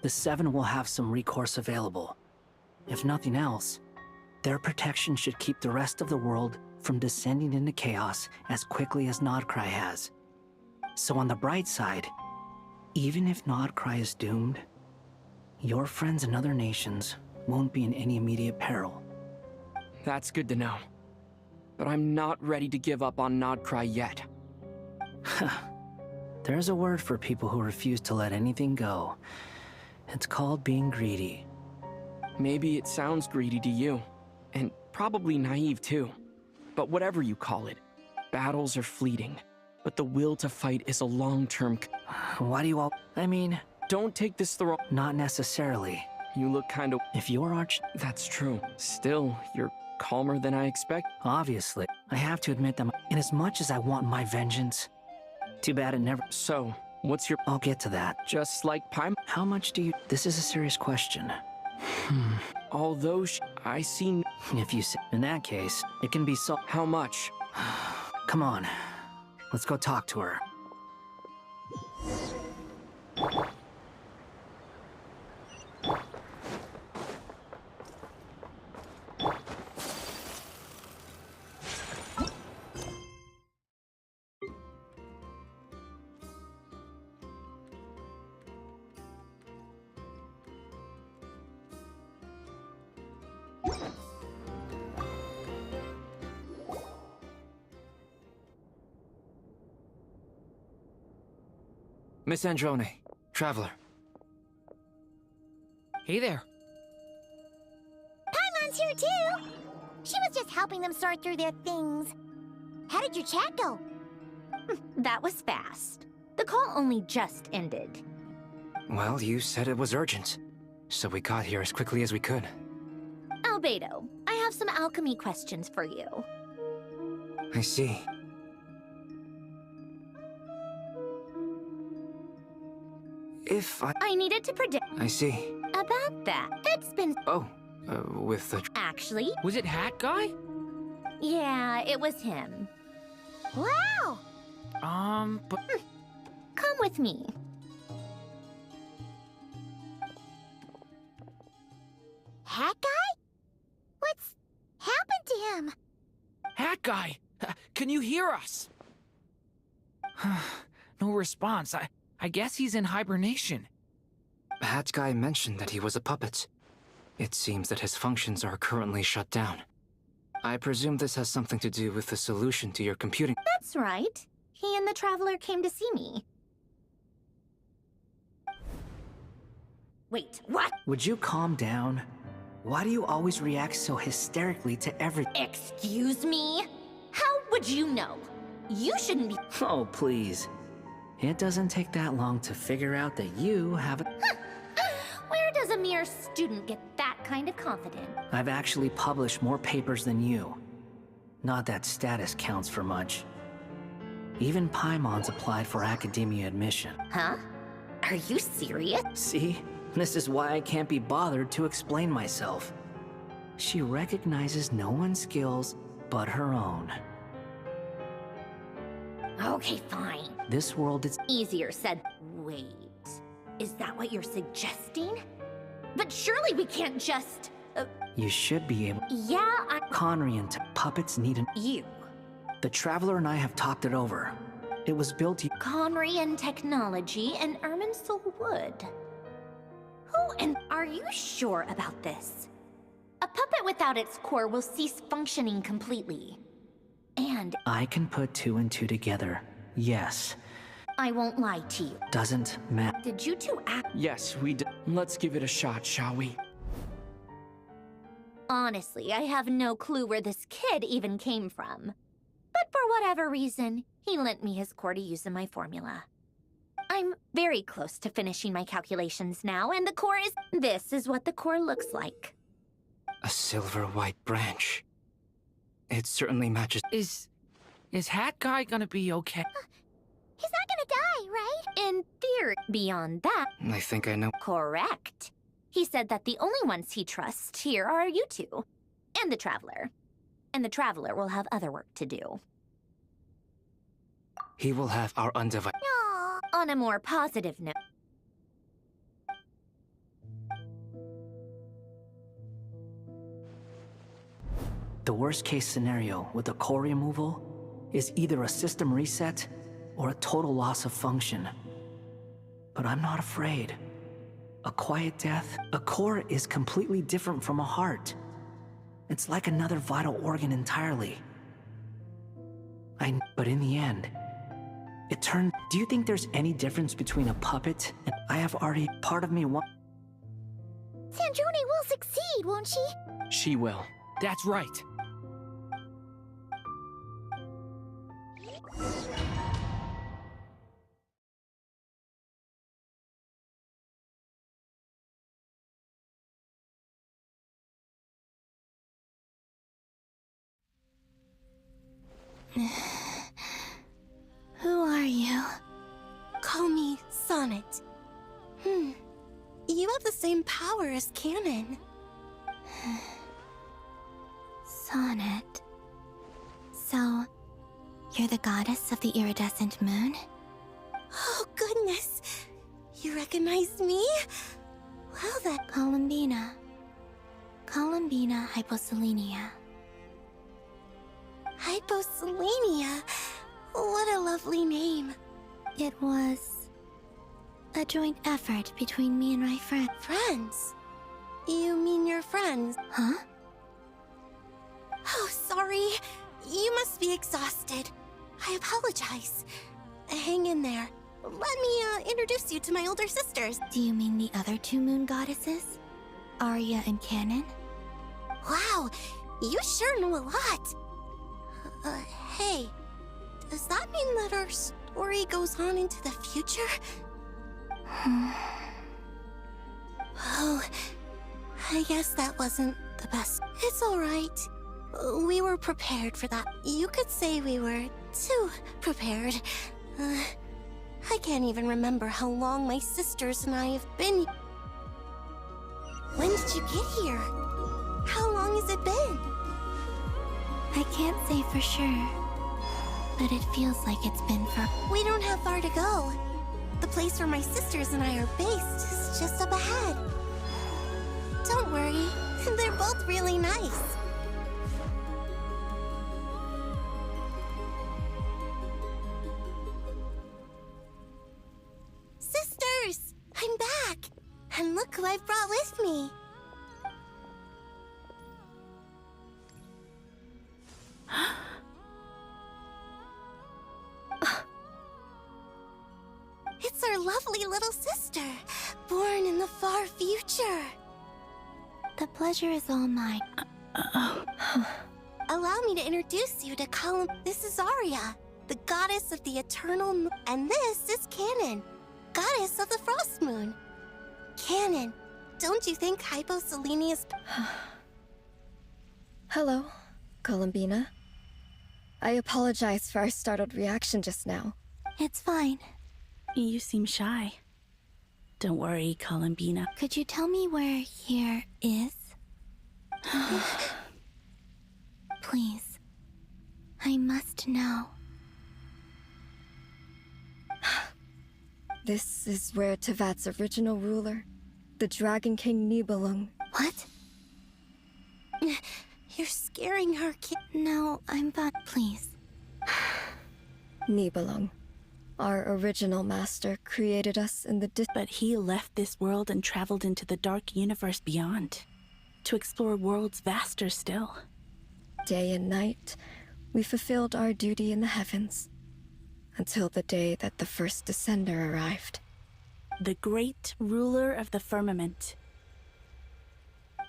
The Seven will have some recourse available. If nothing else, their protection should keep the rest of the world from descending into chaos as quickly as Nodcry has. So on the bright side, even if Nodcry is doomed, your friends in other nations won't be in any immediate peril. That's good to know. But I'm not ready to give up on Nodcry yet. There's a word for people who refuse to let anything go. It's called being greedy. Maybe it sounds greedy to you, and probably naive too. But whatever you call it, battles are fleeting, but the will to fight is a long-term... Why do you all... I mean... Don't take this the wrong... Not necessarily. You look kind of... If you're Arch... That's true. Still, you're calmer than I expect. Obviously. I have to admit that inasmuch as I want my vengeance... Too bad it never... So, what's your... I'll get to that. Just like Paimon? How much do you... This is a serious question. Although I see... If you say... In that case, it can be so... How much? Come on. Let's go talk to her. Miss Androne, Traveler. Hey there. Paimon's here too! She was just helping them sort through their things. How did your chat go? That was fast. The call only just ended. Well, you said it was urgent, so we got here as quickly as we could. Albedo, I have some alchemy questions for you. I see. If I needed to predict... I see. About that, it's been... Oh, with the... Actually... Was it Hat Guy? Yeah, it was him. Wow! But... Come with me. Hat Guy? What's happened to him? Hat Guy! Can you hear us? No response. I guess he's in hibernation. Hat Guy mentioned that he was a puppet. It seems that his functions are currently shut down. I presume this has something to do with the solution to your computing. That's right. He and the Traveler came to see me. Wait, what? Would you calm down? Why do you always react so hysterically to everything? Excuse me? How would you know? You shouldn't be... Oh, please. It doesn't take that long to figure out that you have a... Where does a mere student get that kind of confidence? I've actually published more papers than you. Not that status counts for much. Even Paimon's applied for academia admission. Huh? Are you serious? See? This is why I can't be bothered to explain myself. She recognizes no one's skills but her own. Okay, fine. This world is... Easier said. Wait, is that what you're suggesting? But surely we can't just... You should be able... Yeah, Conry and puppets need an... You. The Traveler and I have talked it over. It was built to... Conry and technology and Irminsul wood. Who and... Are you sure about this? A puppet without its core will cease functioning completely. And... I can put 2 and 2 together. Yes. I won't lie to you. Doesn't matter. Did you two act... Yes, we did. Let's give it a shot, shall we? Honestly, I have no clue where this kid even came from. But for whatever reason, he lent me his core to use in my formula. I'm very close to finishing my calculations now, and the core is... This is what the core looks like. A silver-white branch. It certainly matches... Is Hat Guy gonna be okay? He's not gonna die, right? In theory. Beyond that... I think I know... Correct. He said that the only ones he trusts here are you two. And the Traveler. And the Traveler will have other work to do. He will have our undivided... No. On a more positive note... The worst-case scenario with the core removal is either a system reset or a total loss of function. But I'm not afraid. A quiet death, a core is completely different from a heart. It's like another vital organ entirely. But in the end, it turned... Do you think there's any difference between a puppet and... I have already... Part of me want... Sandrone will succeed, won't she? She will. That's right. Who are you? Call me Sonnet. You have the same power as Canon. Sonnet. So, you're the goddess of the iridescent moon? Oh, goodness. You recognize me? Well then... Columbina. Columbina Hyposelenia. Hyposelenia? What a lovely name. It was a joint effort between me and my friend. Friends? You mean your friends? Huh? Oh, sorry. You must be exhausted. I apologize. Hang in there. let me introduce you to my older sisters. Do you mean the other two moon goddesses? Arya and Canon? Wow, you sure know a lot. Hey, does that mean that our story goes on into the future? Oh, I guess that wasn't the best. It's alright. We were prepared for that. You could say we were too prepared. I can't even remember how long my sisters and I have been. When did you get here? How long has it been? I can't say for sure, but it feels like it's been for... We don't have far to go. The place where my sisters and I are based is just up ahead. Don't worry, they're both really nice. Sisters! I'm back! And look who I've brought with me! It's our lovely little sister, born in the far future. The pleasure is all mine. Allow me to introduce you to Columbine. This is Arya, the goddess of the eternal moon. And this is Canon, goddess of the frost moon. Canon, don't you think Hyposelene is... Hello, Columbina. I apologize for our startled reaction just now. It's fine. You seem shy. Don't worry, Columbina. Could you tell me where here is? Please. I must know. This is where Tevat's original ruler, the Dragon King Nibelung... What? You're scaring her, kid. No, I'm fine. Please. Nibelung, our original master, created us in the But he left this world and traveled into the dark universe beyond, to explore worlds vaster still. Day and night, we fulfilled our duty in the heavens, until the day that the first Descender arrived. The great ruler of the firmament.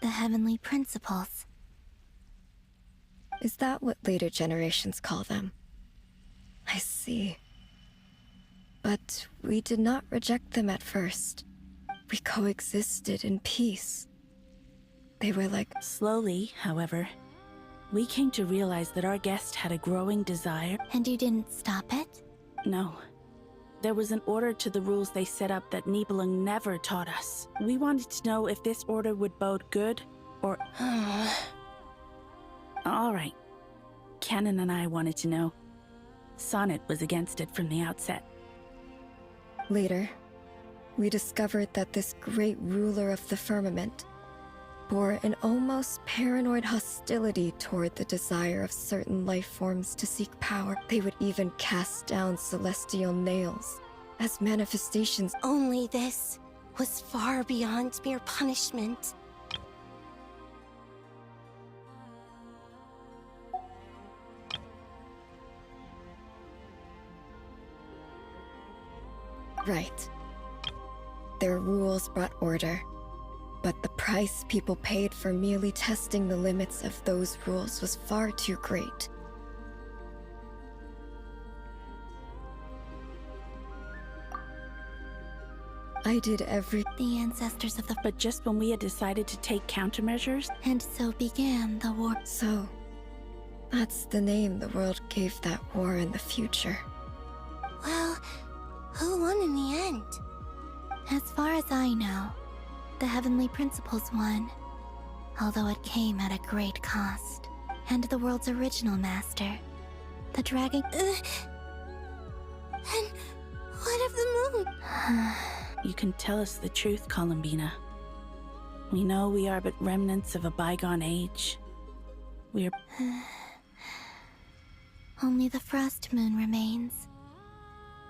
The heavenly principles. Is that what later generations call them? I see. But we did not reject them at first. We coexisted in peace. They were like... Slowly, however, we came to realize that our guest had a growing desire. And you didn't stop it? No. There was an order to the rules they set up that Nibelung never taught us. We wanted to know if this order would bode good, or... All right. Canon and I wanted to know. Sonnet was against it from the outset. Later, we discovered that this great ruler of the firmament bore an almost paranoid hostility toward the desire of certain life forms to seek power. They would even cast down celestial nails as manifestations. Only this was far beyond mere punishment. Right. Their rules brought order, but the price people paid for merely testing the limits of those rules was far too great. I did the ancestors of the... But just when we had decided to take countermeasures... And so began the war. So, that's the name the world gave that war in the future. Well, who won in the end? As far as I know, the Heavenly Principles won, although it came at a great cost. And the world's original master, the Dragon... And what of the moon? You can tell us the truth, Columbina. We know we are but remnants of a bygone age. We're... Only the frost moon remains.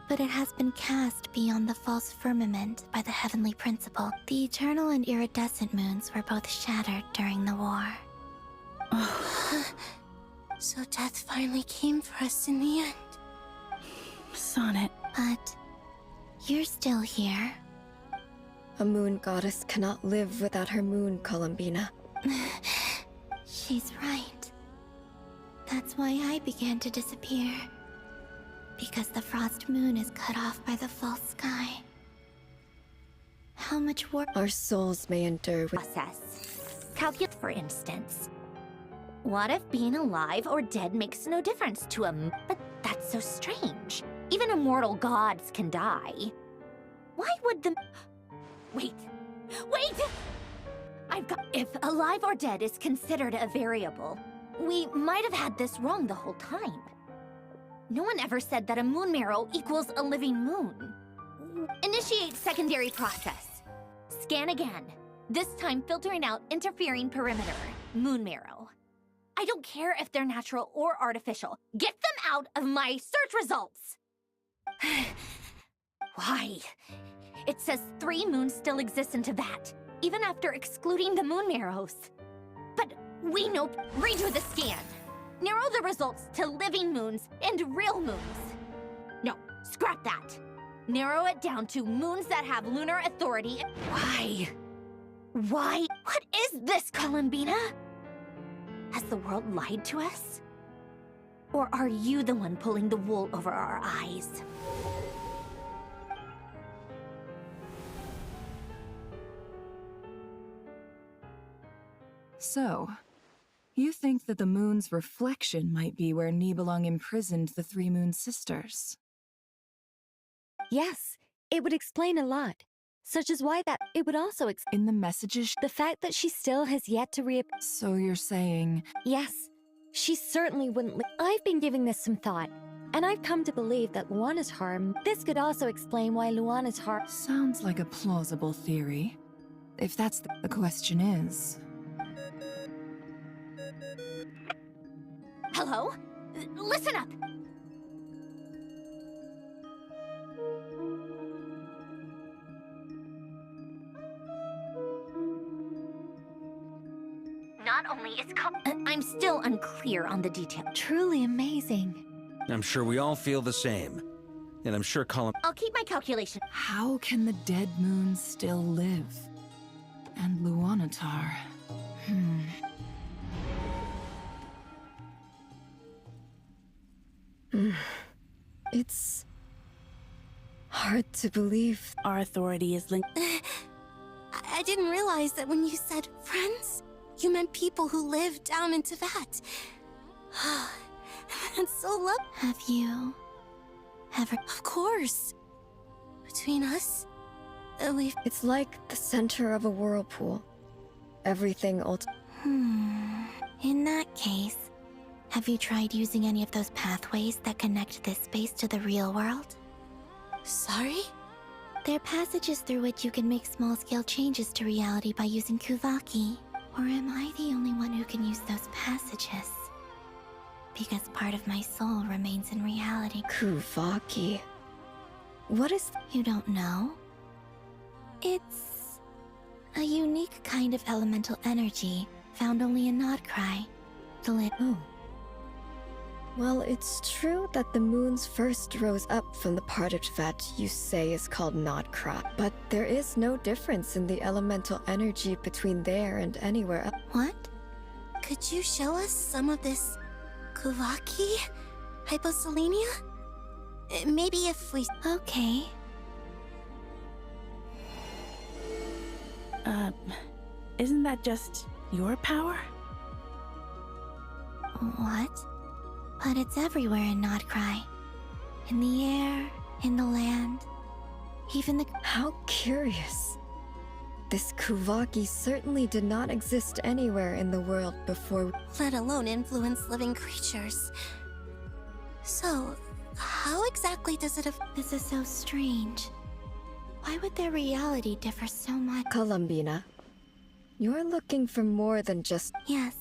But it has been cast beyond the false firmament by the Heavenly Principle. The eternal and iridescent moons were both shattered during the war. So death finally came for us in the end. Sonnet. But You're still here. A moon goddess cannot live without her moon, Columbina. She's right. That's why I began to disappear. Because the frost moon is cut off by the false sky. How much work our souls may endure with process. Calculate, for instance. What if being alive or dead makes no difference to him? But that's so strange. Even immortal gods can die. Why would the... Wait! I've got... If alive or dead is considered a variable, we might have had this wrong the whole time. No one ever said that a moon marrow equals a living moon. Initiate secondary process. Scan again. This time filtering out interfering perimeter. Moon marrow. I don't care if they're natural or artificial. Get them out of my search results! Why? It says 3 moons still exist in Teyvat, even after excluding the moon marrows. But we know... Redo the scan. Narrow the results to living moons and real moons. No, scrap that. Narrow it down to moons that have lunar authority. Why? Why? What is this, Columbina? Has the world lied to us? Or are you the one pulling the wool over our eyes? So, you think that the moon's reflection might be where Nibelung imprisoned the 3 moon sisters? Yes, it would explain a lot. Such as why that it would also explain in the messages the fact that she still has yet to reappear. So you're saying... Yes, she certainly wouldn't. I've been giving this some thought, and I've come to believe that Luana's harm. This could also explain why Luana's harm. Sounds like a plausible theory. If that's the question is... Hello? Listen up! Not only is I'm still unclear on the detail. Truly amazing. I'm sure we all feel the same. And I'm sure I'll keep my calculation. How can the dead moon still live? And Luanatar... It's... hard to believe. Our authority is linked... I didn't realize that when you said friends, you meant people who live down in Teyvat. That's so lovely. Have you ever? Of course. Between us, we've... It's like the center of a whirlpool. Everything In that case, have you tried using any of those pathways that connect this space to the real world? Sorry? They're passages through which you can make small-scale changes to reality by using Kuvaki. Or am I the only one who can use those passages? Because part of my soul remains in reality. Kuvaki. What is... You don't know? It's... a unique kind of elemental energy found only in Nodcry. Oh. Well, it's true that the moons first rose up from the part of Teyvat you say is called Nodcry, but there is no difference in the elemental energy between there and anywhere else. What? Could you show us some of this Kuvaki? Hyposelenia? Maybe if we... Okay. Isn't that just your power? What? But it's everywhere in Nodcry. In the air, in the land, even the... How curious. This Kuvaki certainly did not exist anywhere in the world before... Let alone influence living creatures. So, how exactly does it affect... This is so strange. Why would their reality differ so much? Columbina, you're looking for more than just... Yes.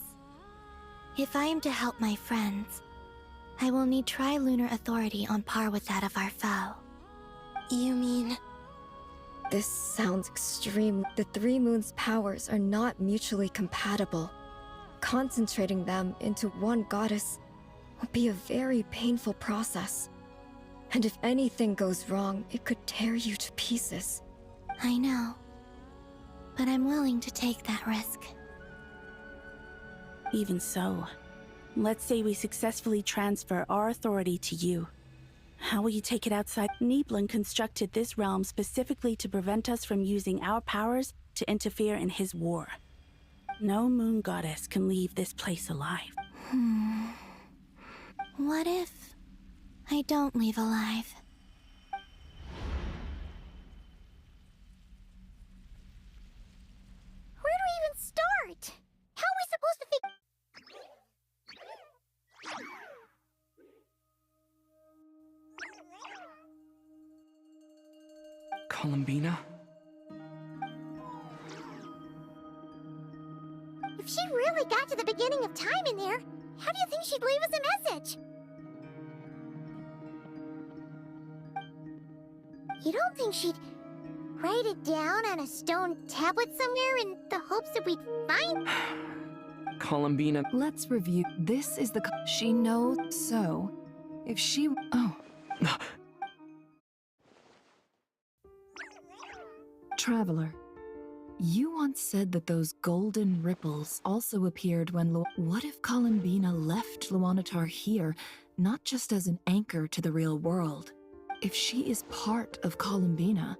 If I am to help my friends, I will need tri-lunar authority on par with that of our foe. You mean... This sounds extreme. The 3 moons' powers are not mutually compatible. Concentrating them into one goddess will be a very painful process. And if anything goes wrong, it could tear you to pieces. I know. But I'm willing to take that risk. Even so, let's say we successfully transfer our authority to you. How will you take it outside? Nibelung constructed this realm specifically to prevent us from using our powers to interfere in his war. No moon goddess can leave this place alive. What if I don't leave alive? Where do we even start? How are we supposed to figure? Columbina? If she really got to the beginning of time in there, how do you think she'd leave us a message? You don't think she'd write it down on a stone tablet somewhere in the hopes that we'd find? Columbina. Let's review. This is the. She knows. So, if she. Oh. Traveler, you once said that those golden ripples also appeared when what if Columbina left Luanatar here, not just as an anchor to the real world? If she is part of Columbina,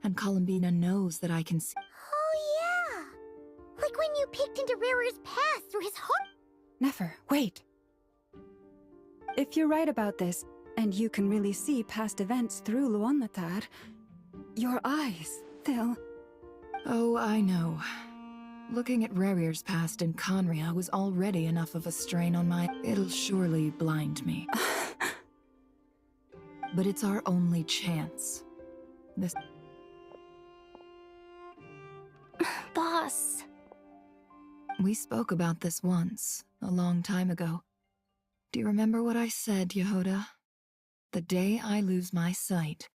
and Columbina knows that I can see— Oh yeah! Like when you peeked into Rarer's past through his heart. Never, wait. If you're right about this, and you can really see past events through Luanatar, your eyes, they'll— Oh, I know. Looking at Rarier's past in Conria was already enough of a strain on my— It'll surely blind me. But it's our only chance. This— Boss. We spoke about this once, a long time ago. Do you remember what I said, Yehoda? The day I lose my sight,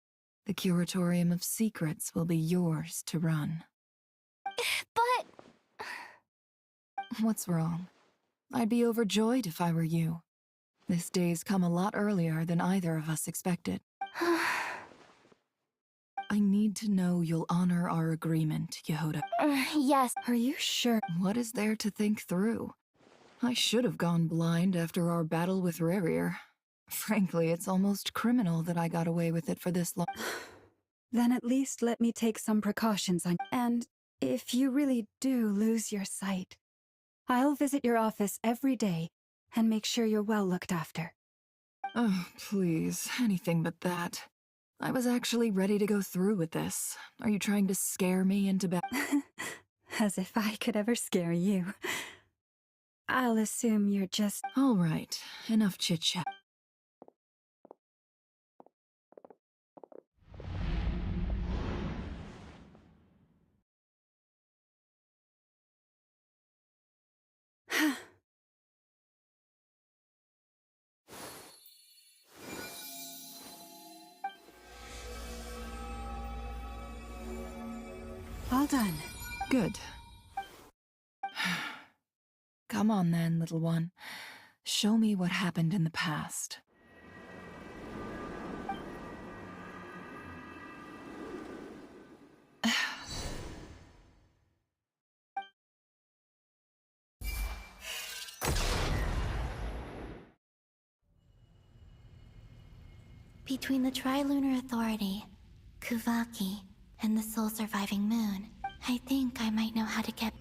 the Curatorium of Secrets will be yours to run. But... What's wrong? I'd be overjoyed if I were you. This day's come a lot earlier than either of us expected. I need to know you'll honor our agreement, Yehoda. Yes. Are you sure? What is there to think through? I should have gone blind after our battle with Rarier. Frankly, it's almost criminal that I got away with it for this long. Then at least let me take some precautions on— And if you really do lose your sight, I'll visit your office every day and make sure you're well looked after. Oh, please, anything but that. I was actually ready to go through with this. Are you trying to scare me into bed? As if I could ever scare you. I'll assume you're just— All right, enough chit-chat. All done. Good. Come on then, little one. Show me what happened in the past. Between the Trilunar Authority, Kuvaki, and the soul-surviving moon, I think I might know how to get—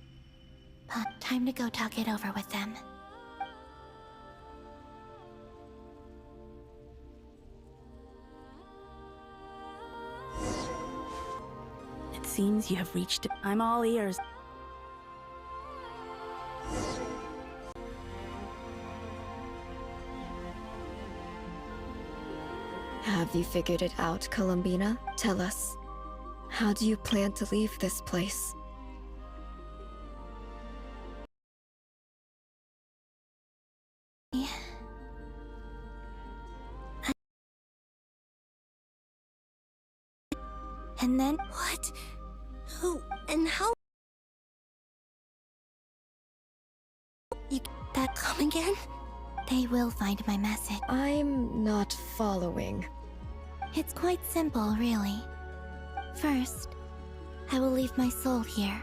But time to go talk it over with them. It seems you have reached it. I'm all ears. Have you figured it out, Columbina? Tell us. How do you plan to leave this place? And then— What? Who and how? You that come again? They will find my message. I'm not following. It's quite simple, really. First, I will leave my soul here.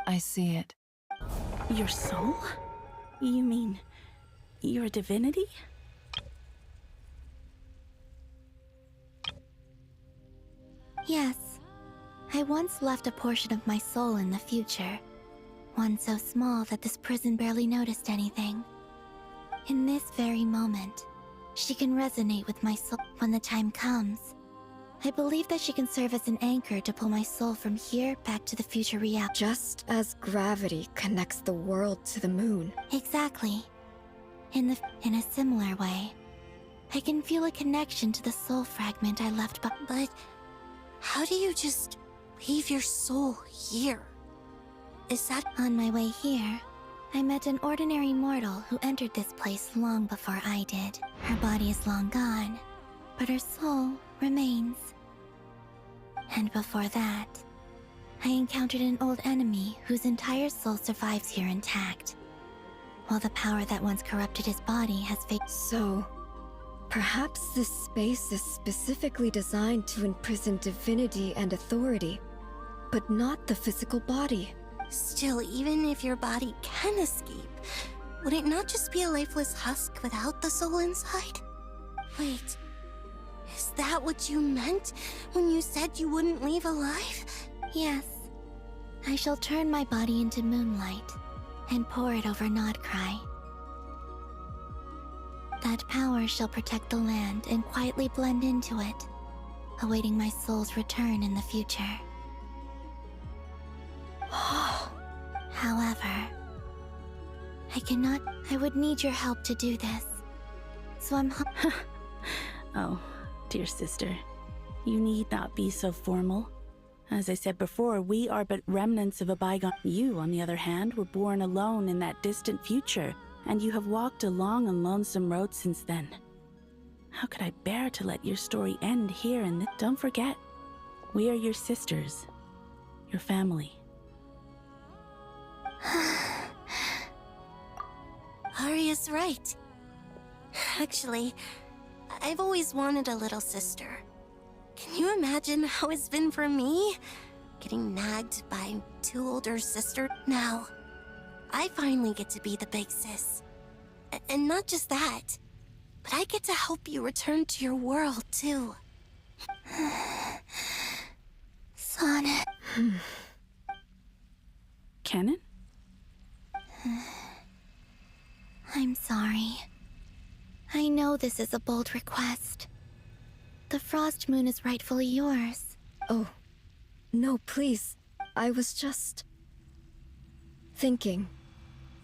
I see it. Your soul? You mean you're a divinity? Yes. I once left a portion of my soul in the future. One so small that this prison barely noticed anything. In this very moment, she can resonate with my soul when the time comes. I believe that she can serve as an anchor to pull my soul from here back to the future reality. Just as gravity connects the world to the moon. Exactly. In a similar way, I can feel a connection to the soul fragment I left behind. But how do you just leave your soul here? Is that... On my way here, I met an ordinary mortal who entered this place long before I did. Her body is long gone, but her soul remains. And before that, I encountered an old enemy whose entire soul survives here intact, while the power that once corrupted his body has faded. So, perhaps this space is specifically designed to imprison divinity and authority, but not the physical body. Still, even if your body can escape, would it not just be a lifeless husk without the soul inside? Wait, is that what you meant when you said you wouldn't leave alive? Yes. I shall turn my body into moonlight and pour it over Nodcry. That power shall protect the land and quietly blend into it, awaiting my soul's return in the future. However, I would need your help to do this. So I'm Oh, dear sister, you need not be so formal. As I said before, we are but remnants of a bygone. You, on the other hand, were born alone in that distant future, and you have walked a long and lonesome road since then. How could I bear to let your story end here and Don't forget, we are your sisters, your family. Arya's right. Actually, I've always wanted a little sister. Can you imagine how it's been for me? Getting nagged by two older sisters. Now, I finally get to be the big sis. And not just that, but I get to help you return to your world, too. Sonnet. Canon? I'm sorry. I know this is a bold request. The Frost Moon is rightfully yours. Oh, no, please. I was just thinking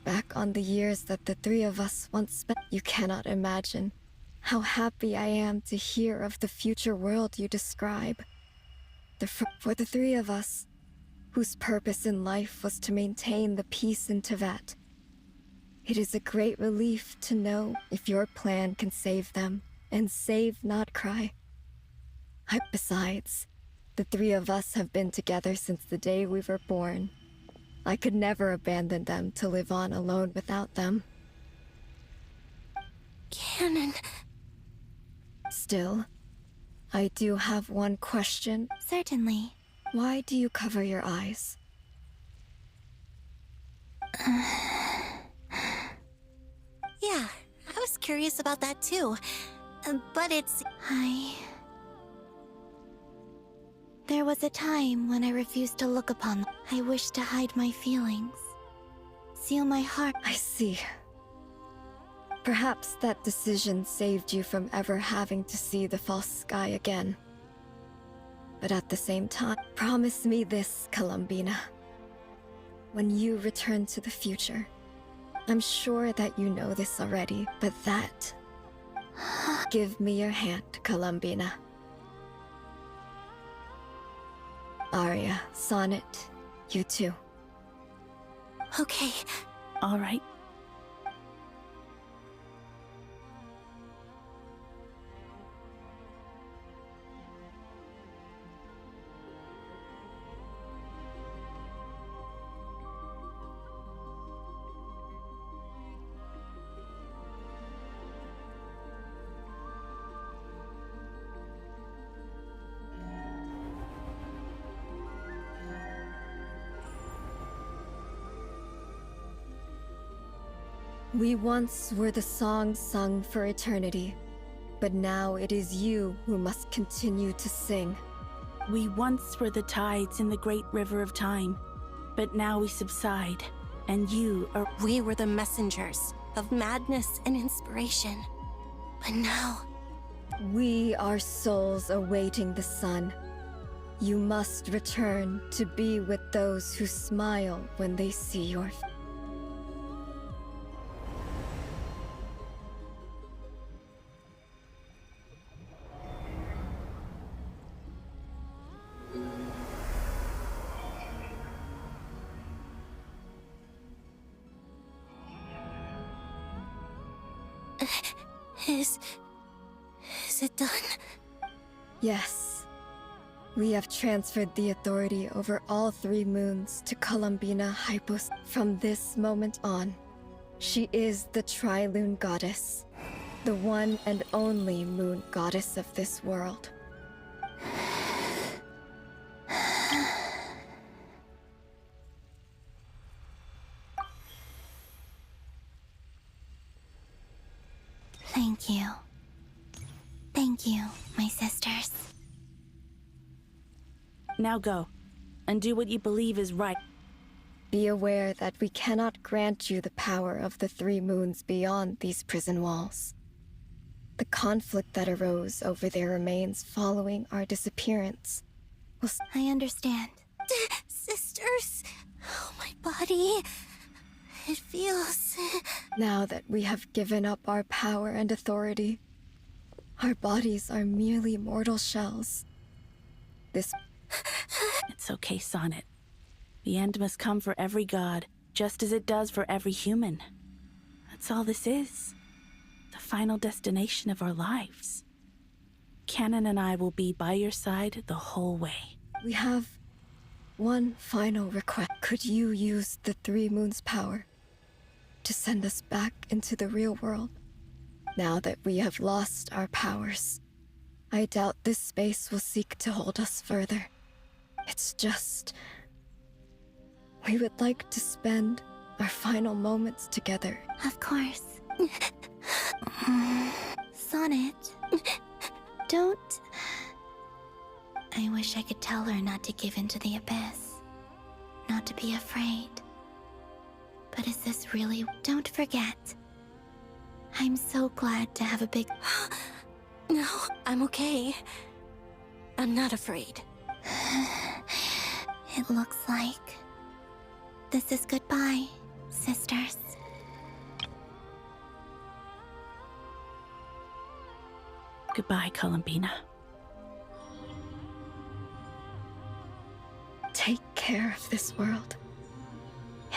back on the years that the three of us once spent. You cannot imagine how happy I am to hear of the future world you describe. For the three of us, whose purpose in life was to maintain the peace in Teyvat. It is a great relief to know if your plan can save them and save Nodcry. Besides, the three of us have been together since the day we were born. I could never abandon them to live on alone without them. Canon. Still, I do have one question. Certainly. Why do you cover your eyes? Yeah, I was curious about that too. But it's... There was a time when I refused to look upon them. I wished to hide my feelings. Seal my heart. I see. Perhaps that decision saved you from ever having to see the false sky again. But at the same time, promise me this, Columbina. When you return to the future, I'm sure that you know this already, but that... Give me your hand, Columbina. Arya, Sonnet, you too. Okay. All right. We once were the song sung for eternity, but now it is you who must continue to sing. We once were the tides in the great river of time, but now we subside, and you are. We were the messengers of madness and inspiration, but now. We are souls awaiting the sun. You must return to be with those who smile when they see your. Is it done? Yes. We have transferred the authority over all 3 moons to Columbina Hypos. From this moment on, she is the Tri-Lune Goddess, the one and only moon goddess of this world. Thank you. Thank you, my sisters. Now go, and do what you believe is right. Be aware that we cannot grant you the power of the 3 moons beyond these prison walls. The conflict that arose over their remains following our disappearance will. I understand. Sisters, oh, my body. It feels. Now that we have given up our power and authority, our bodies are merely mortal shells. This. It's okay, Sonnet. The end must come for every god, just as it does for every human. That's all this is. The final destination of our lives. Canon and I will be by your side the whole way. We have one final request. Could you use the 3 moons' power to send us back into the real world? Now that we have lost our powers, I doubt this space will seek to hold us further. It's just. We would like to spend our final moments together. Of course. Sonnet. Don't. I wish I could tell her not to give in to the abyss. Not to be afraid. But is this really? Don't forget. I'm so glad to have a big. No, I'm okay. I'm not afraid. It looks like this is goodbye, sisters. Goodbye, Columbina. Take care of this world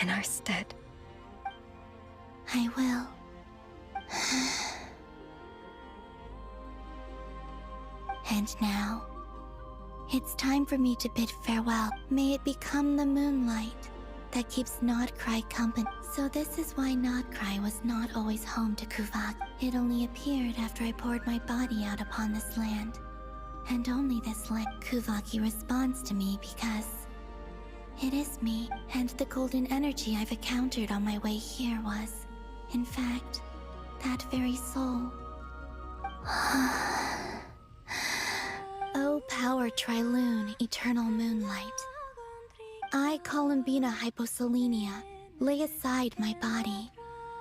in our stead. I will. And now, it's time for me to bid farewell. May it become the moonlight that keeps Nodcry company. So this is why Nodcry was not always home to Kuvak. It only appeared after I poured my body out upon this land. And only this land. Kuvaki responds to me because it is me, and the golden energy I've encountered on my way here was, in fact, that very soul. O power Trilune, eternal moonlight. I, Columbina Hyposelenia, lay aside my body.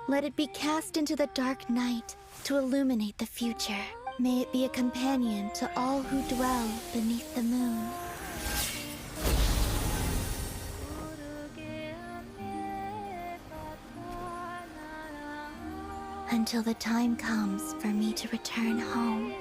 Let it be cast into the dark night to illuminate the future. May it be a companion to all who dwell beneath the moon. Until the time comes for me to return home.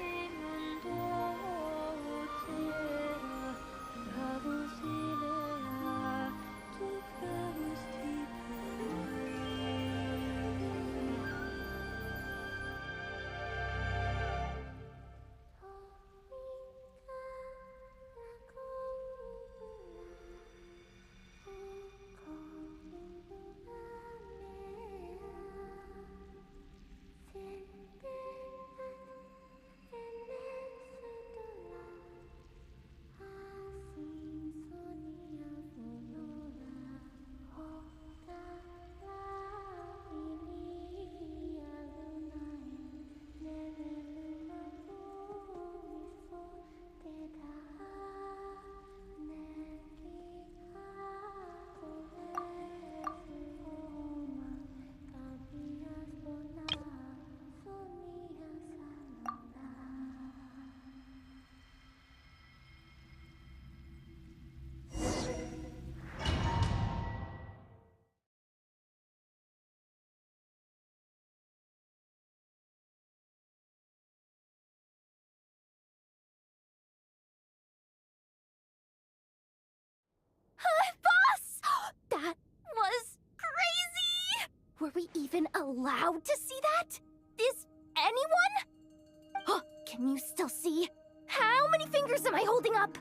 even allowed to see that? Is anyone? Oh, can you still see? How many fingers am I holding up?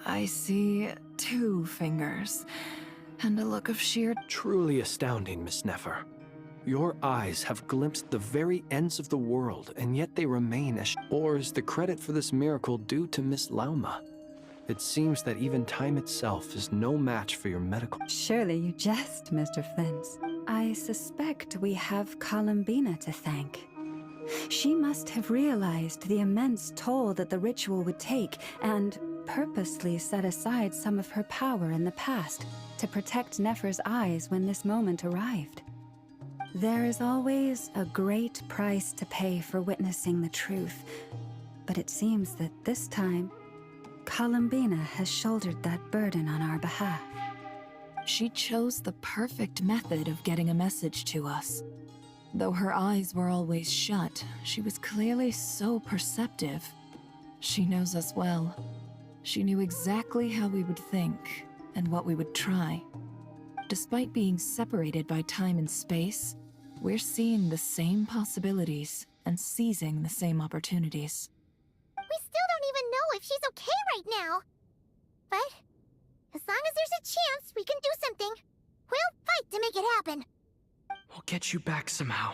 I see 2 fingers, and a look of sheer... Truly astounding, Miss Nefer. Your eyes have glimpsed the very ends of the world, and yet they remain as... Or is the credit for this miracle due to Miss Lauma? It seems that even time itself is no match for your medical... Surely you jest, Mr. Flint. I suspect we have Columbina to thank. She must have realized the immense toll that the ritual would take and purposely set aside some of her power in the past to protect Nefer's eyes when this moment arrived. There is always a great price to pay for witnessing the truth, but it seems that this time, Columbina has shouldered that burden on our behalf. She chose the perfect method of getting a message to us. Though her eyes were always shut, she was clearly so perceptive. She knows us well. She knew exactly how we would think and what we would try. Despite being separated by time and space, we're seeing the same possibilities and seizing the same opportunities. We still don't even know if she's okay right now. But as long as there's a chance we can do something, we'll fight to make it happen. We'll get you back somehow.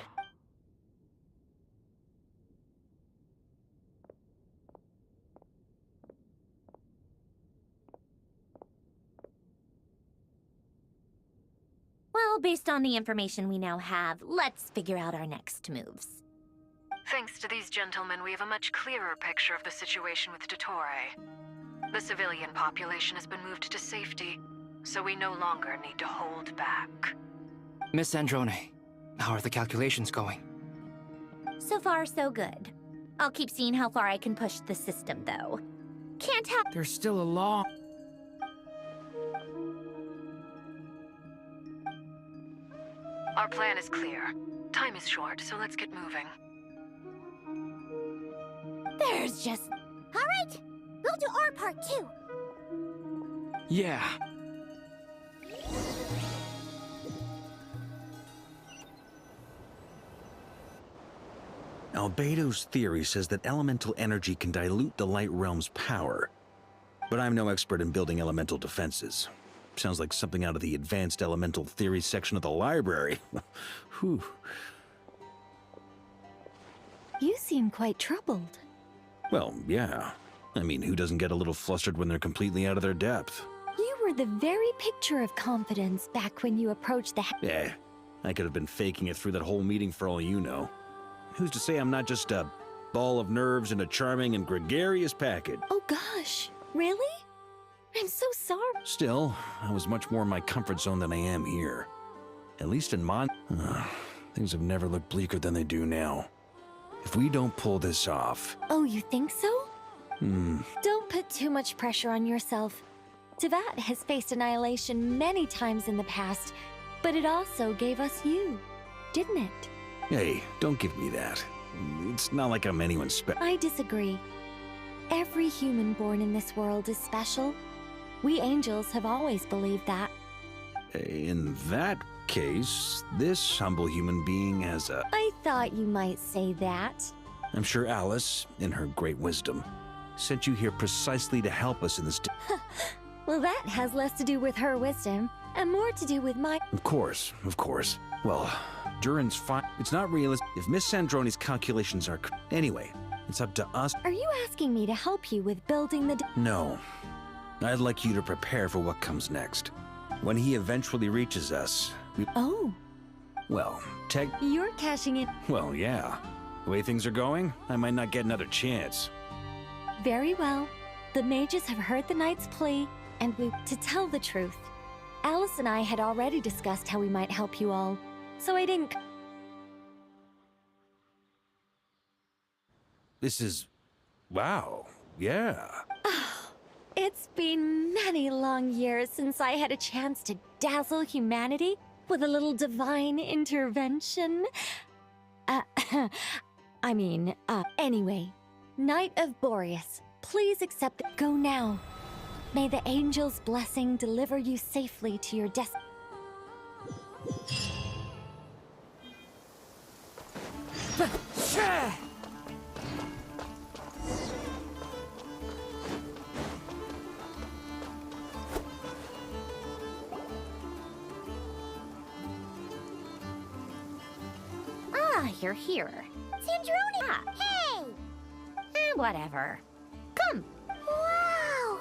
Well, based on the information we now have, let's figure out our next moves. Thanks to these gentlemen, we have a much clearer picture of the situation with Dottore. The civilian population has been moved to safety, so we no longer need to hold back. Miss Androne, how are the calculations going? So far, so good. I'll keep seeing how far I can push the system, though. Can't have— There's still a long... Our plan is clear. Time is short, so let's get moving. There's just... All right, we'll do our part too. Yeah. Albedo's theory says that elemental energy can dilute the light realm's power. But I'm no expert in building elemental defenses. Sounds like something out of the advanced elemental theory section of the library. Whew. You seem quite troubled. Well, yeah. I mean, who doesn't get a little flustered when they're completely out of their depth? You were the very picture of confidence back when you approached the... Yeah, I could have been faking it through that whole meeting for all you know. Who's to say I'm not just a ball of nerves in a charming and gregarious package? Oh gosh, really? I'm so sorry. Still, I was much more in my comfort zone than I am here. At least in things have never looked bleaker than they do now. If we don't pull this off... Oh, you think so? Don't put too much pressure on yourself. Tevat has faced annihilation many times in the past, but it also gave us you, didn't it? Hey, don't give me that. It's not like I'm anyone special. I disagree. Every human born in this world is special. We angels have always believed that. In that case, this humble human being has a... I thought you might say that. I'm sure Alice, in her great wisdom, sent you here precisely to help us in this... Well, that has less to do with her wisdom, and more to do with my... Of course, of course. Well, Durin's fine. It's not realistic if Miss Sandroni's calculations are... Anyway, it's up to us... Are you asking me to help you with building the... No. I'd like you to prepare for what comes next. When he eventually reaches us, Oh. Well, You're cashing in... Well, yeah. The way things are going, I might not get another chance. Very well. The mages have heard the knight's plea, and to tell the truth, Alice and I had already discussed how we might help you all, so I didn't... This is... Wow. Yeah. It's been many long years since I had a chance to dazzle humanity with a little divine intervention. Anyway, Knight of Boreas, please accept... Go now. May the angel's blessing deliver you safely to your here. Sandrone! Hey! Whatever. Come. Wow!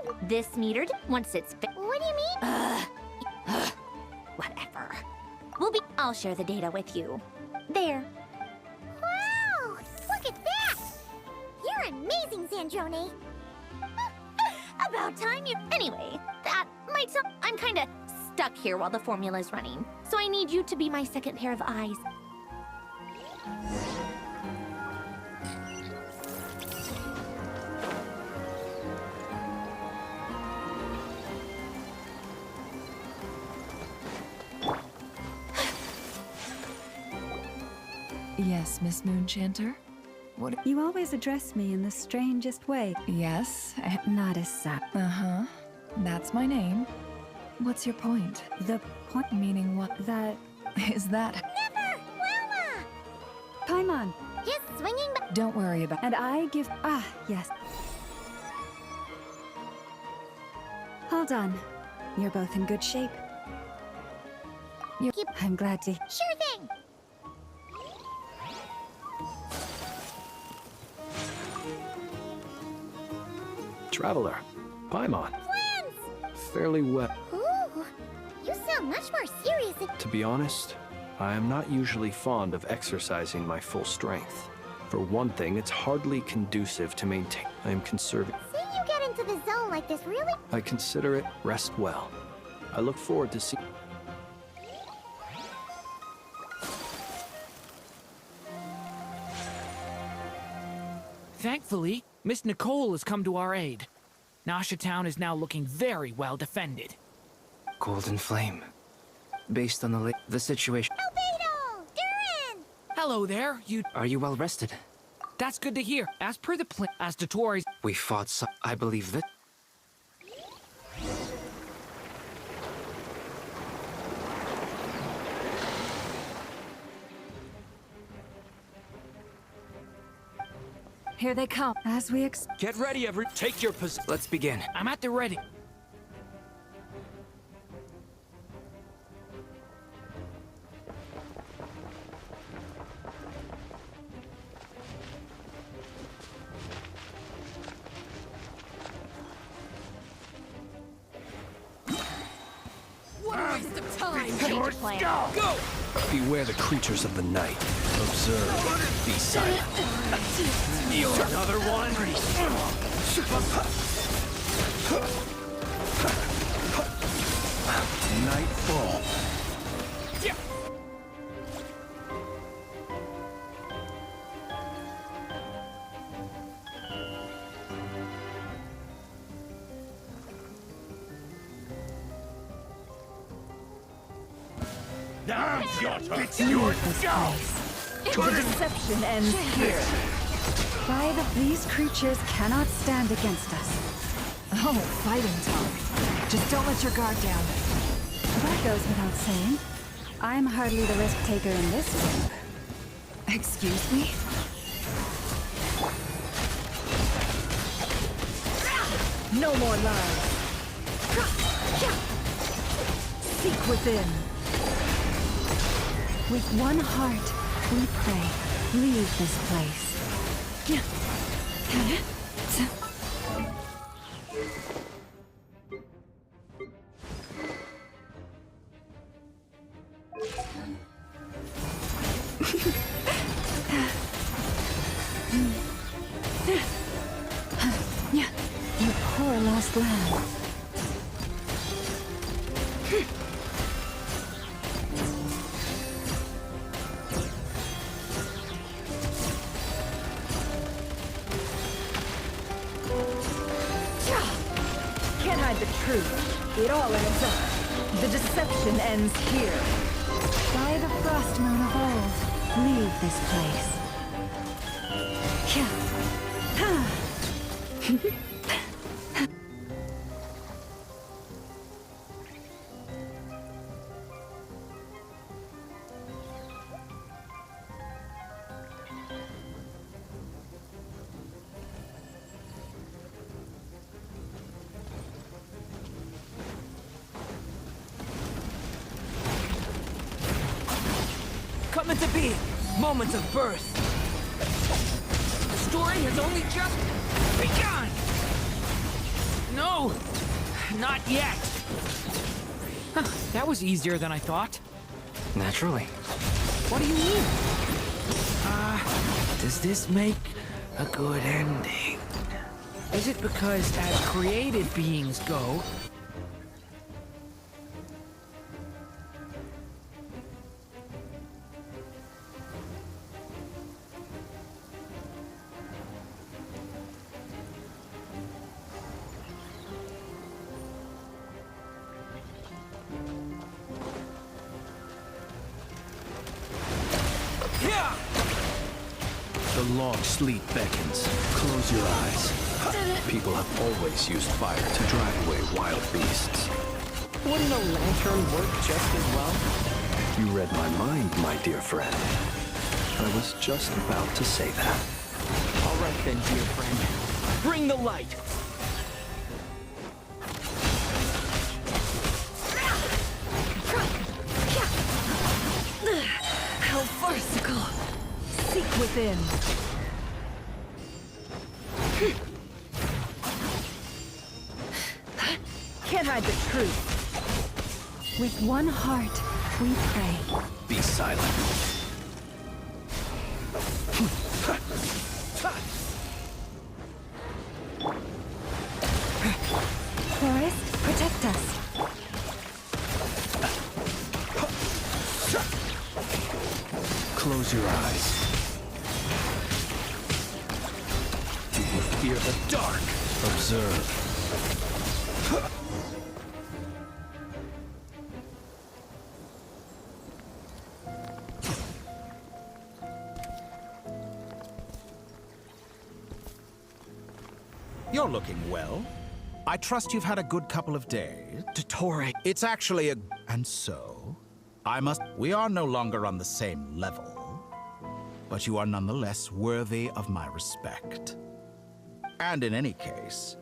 Wait. This metered once it's What do you mean? Whatever. I'll share the data with you. There. Wow! Look at that! You're amazing, Sandrone. About time you... Anyway, that might sound... I'm kinda stuck here while the formula's running, so I need you to be my second pair of eyes. Yes, Miss Moonchanter? What? You always address me in the strangest way. Yes? Not as Sap. Uh-huh. That's my name. What's your point? The point? Meaning what? That... Is that... Never! Wilma! Paimon! Just swinging back. Don't worry about... And I give... Ah, yes. Hold on. You're both in good shape. I'm glad to... Sure thing! Traveler, Paimon. Twins! Fairly well. Ooh, you sound much more serious than... To be honest, I am not usually fond of exercising my full strength. For one thing, it's hardly conducive to maintain. I am conserving. Say you get into the zone like this, really? I consider it rest well. I look forward to seeing. Thankfully, Miss Nicole has come to our aid. Nasha Town is now looking very well defended. Golden Flame. Based on the situation... Albedo! Durin! Hello there, you... Are you well rested? That's good to hear. As per the plan... As Dottore... We fought I believe that... Here they come. As we Get ready, Take your position. Let's begin. I'm at the ready. What a waste of time! Go! Beware the creatures of the night. Observe. Be silent. Another one. Nightfall. Now's your turn. The deception ends here. These creatures cannot stand against us. Oh, fighting talk. Just don't let your guard down. That goes without saying. I'm hardly the risk taker in this one. Excuse me? No more lies. Seek within. With one heart, we pray. Leave this place. You poor lost lamb. Can't hide the truth. It all adds up. The deception ends here. By the frost moon of old, leave this place. Coming to be. moments of birth. The story has only just begun! No, not yet. Huh, that was easier than I thought. Naturally. What do you mean? Does this make a good ending? Is it because as created beings go, The long sleep beckons. Close your eyes. People have always used fire to drive away wild beasts. Wouldn't a lantern work just as well? You read my mind, my dear friend. I was just about to say that. all right then, dear friend, bring the light. How farcical. Seek within. Can't hide the truth. With one heart, we pray. Be silent. Forest, protect us. Close your eyes. Do you fear the dark? Observe. You're looking well. I trust you've had a good couple of days. Dottore. It's actually a... And so, I must... We are no longer on the same level, but you are nonetheless worthy of my respect. And in any case...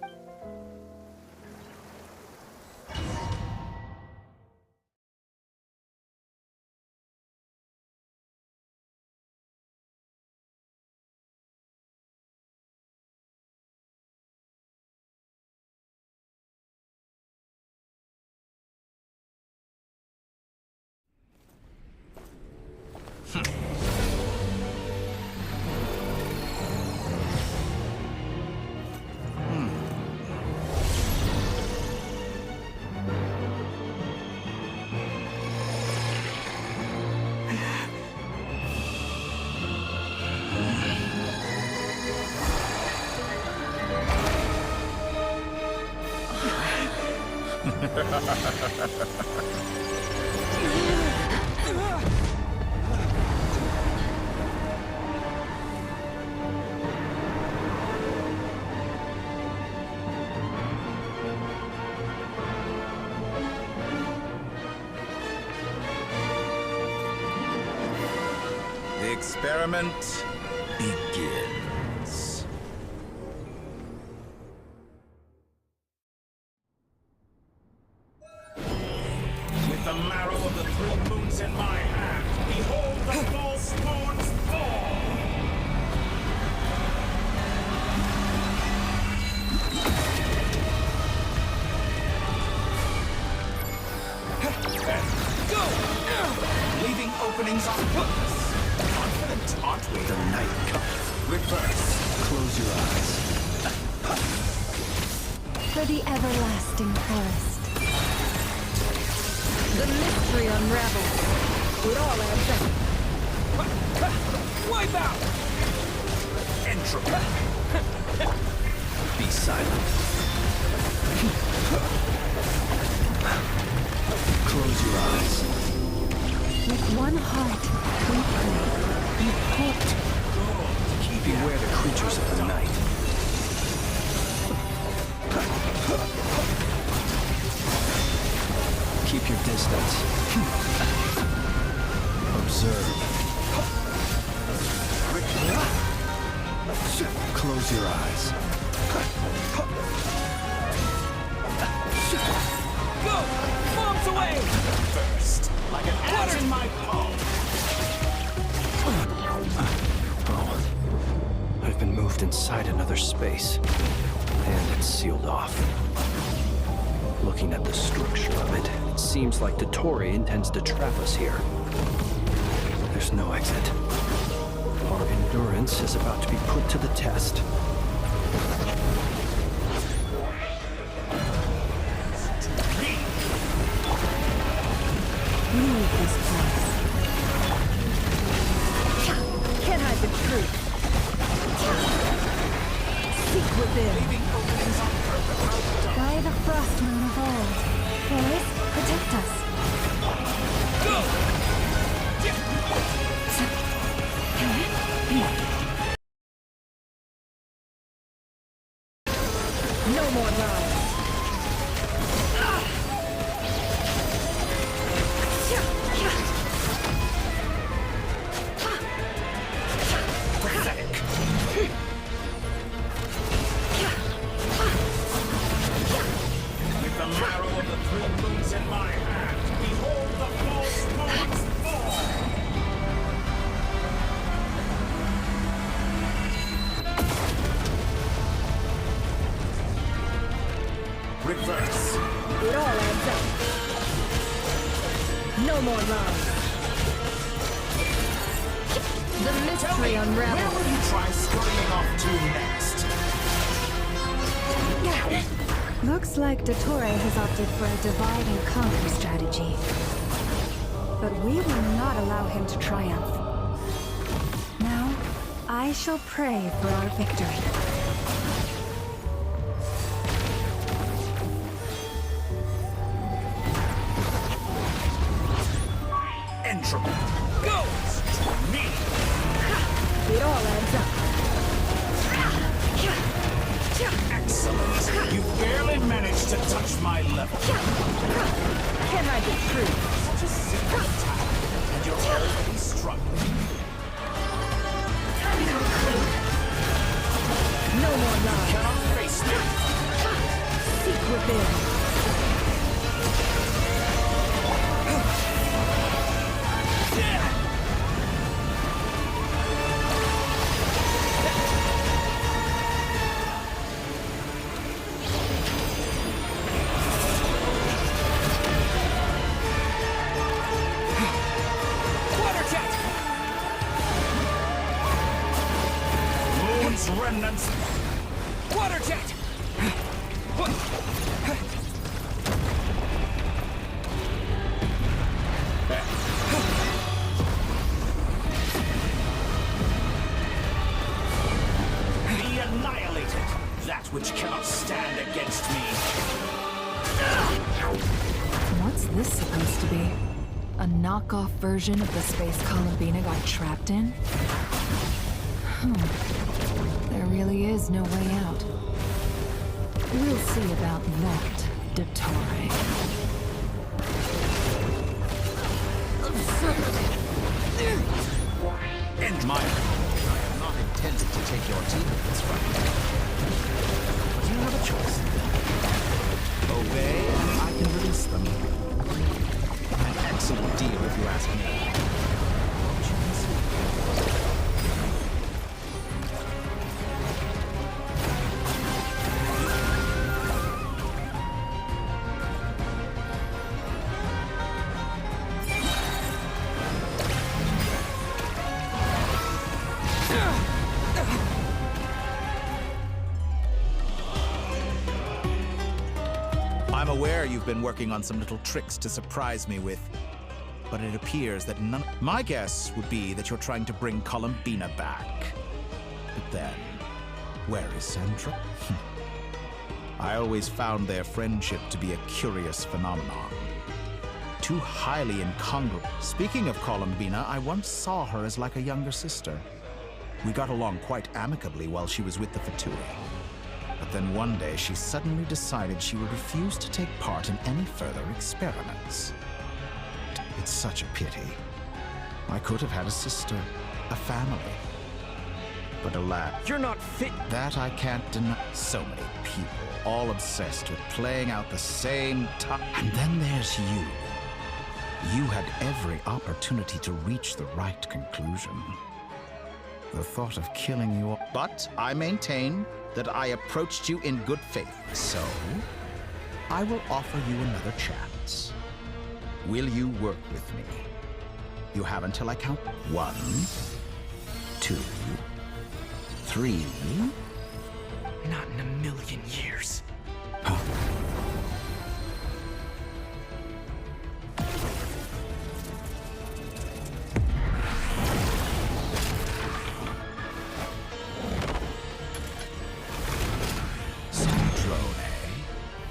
The experiment begins. With the marrow of the 3 moons in my hand, behold the false moons fall! Go! Leaving openings on purpose. Confident, aren't we? The night comes. Reverse. Close your eyes. For the everlasting forest. The mystery unravels. It all adds up. Wipe out! Entropy. Be silent. Close your eyes. With one heart, we pray. You hoped. Beware the creatures of the night. Keep your distance. Observe. Close your eyes. Go! Bombs away! First, like an ant in my palm. Oh, I've been moved inside another space, and it's sealed off. Looking at the structure of it, it seems like Dottore intends to trap us here. There's no exit. Our endurance is about to be put to the test. Leave this place. Can't hide the truth. Seek within. By the frost moon of old. Boys, protect us. Go! No more lies. Pathetic. With the marrow of the three moons in my hand, behold the false moons fall! Reverse. It all adds up. No more lies. The mystery unravels. Where will you try scurrying off to next? Looks like Dottore has opted for a divide and conquer strategy. But we will not allow him to triumph. Now, I shall pray for our victory. Entropy goes to me! It all adds up. Excellent! You barely managed to touch my level. Can't hide the truth. Such a simple attack, and you're already struggling. No more lies. You cannot face me! Seek within. Remnants. Water jet! Be annihilated, that which cannot stand against me. What's this supposed to be? A knockoff version of the space Columbine got trapped in? There really is no way out. We'll see about that, Dottore. End my... I am not intended to take your teammates from you. But you have a choice. Obey, and I can release them. An excellent deal, if you ask me. Won't you consider? I'm aware you've been working on some little tricks to surprise me with, but it appears that none... My guess would be that you're trying to bring Columbine back. But then, where is Sandra? I always found their friendship to be a curious phenomenon. Too highly incongruous. Speaking of Columbine, I once saw her as like a younger sister. We got along quite amicably while she was with the Fatui. But then one day, she suddenly decided she would refuse to take part in any further experiments. It's such a pity. I could have had a sister, a family. But alas, you're not fit. That I can't deny. So many people, all obsessed with playing out the same time. And then there's you. You had every opportunity to reach the right conclusion. The thought of killing you. But I maintain that I approached you in good faith. So, I will offer you another chance. Will you work with me? You have until I count 1, 2, 3. Not in a million years.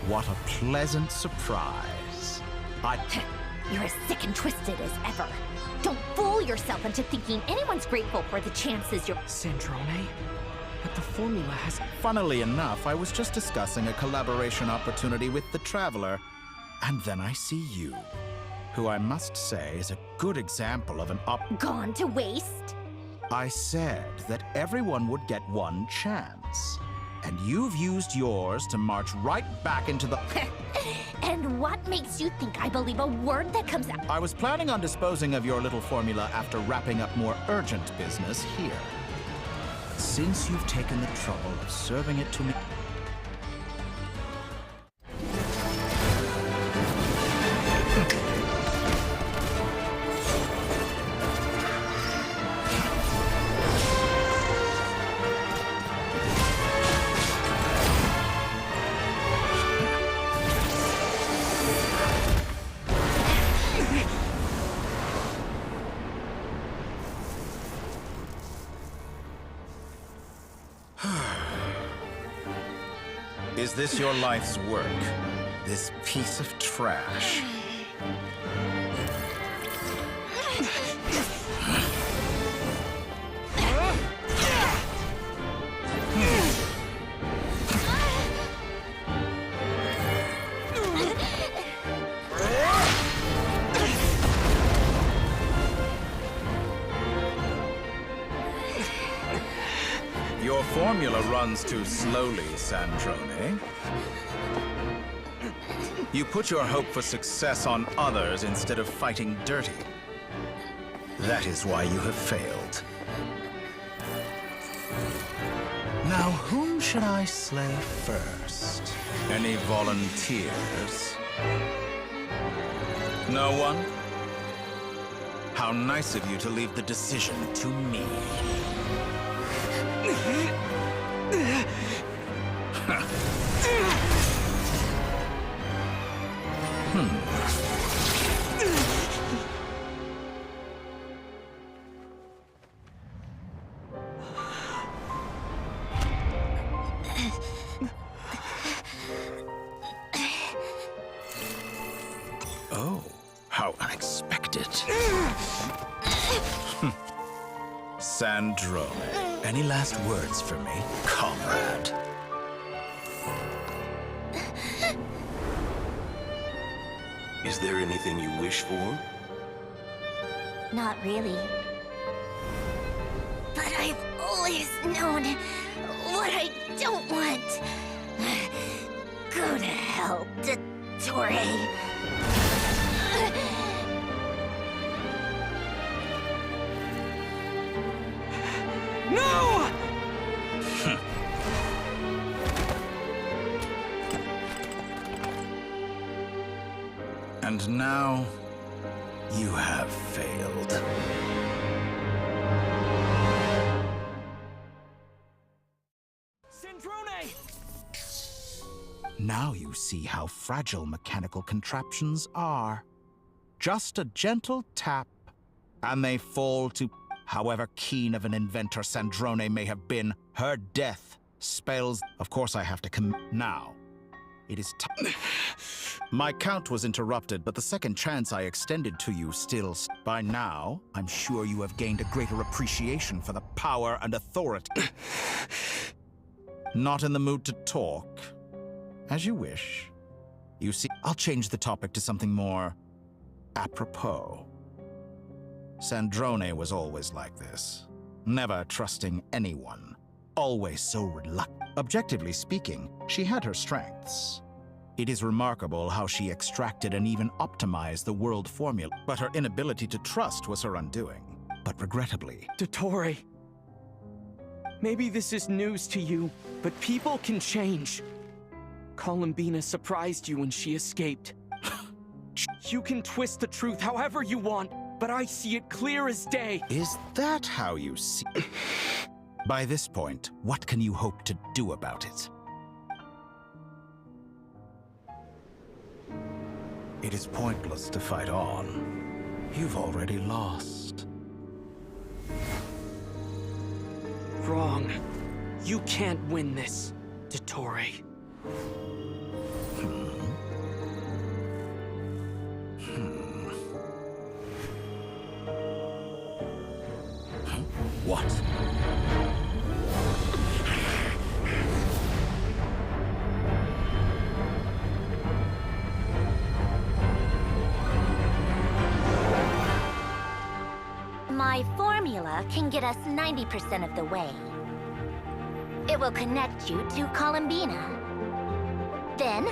What a pleasant surprise. You're as sick and twisted as ever. Don't fool yourself into thinking anyone's grateful for the chances you're— Sandrone? But the formula has— Funnily enough, I was just discussing a collaboration opportunity with the Traveler, and then I see you, who I must say is a good example of an Gone to waste? I said that everyone would get one chance. And you've used yours to march right back into the— And what makes you think I believe a word that comes out? I was planning on disposing of your little formula after wrapping up more urgent business here. But since you've taken the trouble of serving it to me— Is this your life's work? This piece of trash? Your formula runs too slowly, Sandrone. You put your hope for success on others instead of fighting dirty. That is why you have failed. Now, whom should I slay first? Any volunteers? No one? How nice of you to leave the decision to me. Oh, how unexpected. Sandrone, any last words for me, comrade? Is there anything you wish for? Not really. But I've always known what I don't want. Go to hell, Dottore. No! And now, you have failed. Sandrone! Now you see how fragile mechanical contraptions are. Just a gentle tap, and they fall to— However keen of an inventor Sandrone may have been, her death spells— Of course I have to now. It is time. My count was interrupted, but the second chance I extended to you still— By now, I'm sure you have gained a greater appreciation for the power and authority. Not in the mood to talk? As you wish. You see, I'll change the topic to something more apropos. Sandrone was always like this, never trusting anyone, always so reluctant. Objectively speaking, she had her strengths. It is remarkable how she extracted and even optimized the world formula, but her inability to trust was her undoing. But regrettably— Dottore, Maybe this is news to you, but people can change. Columbina surprised you when she escaped. You can twist the truth however you want, but I see it clear as day. Is that how you see? By this point, what can you hope to do about it? It is pointless to fight on. You've already lost. Wrong. You can't win this, Dottore. What? My formula can get us 90% of the way. It will connect you to Columbina. Then,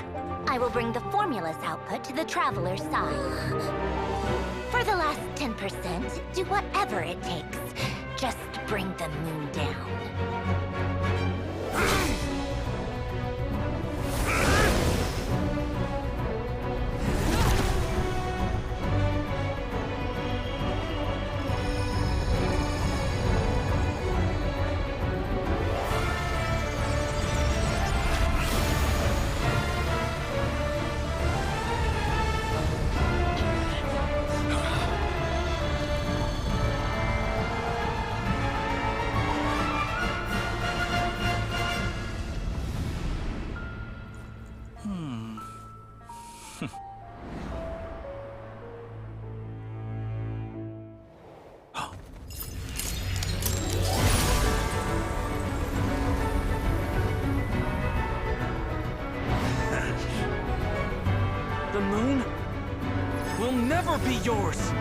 I will bring the formula's output to the Traveler's side. For the last 10%, do whatever it takes. Just bring the moon down. The moon will never be yours!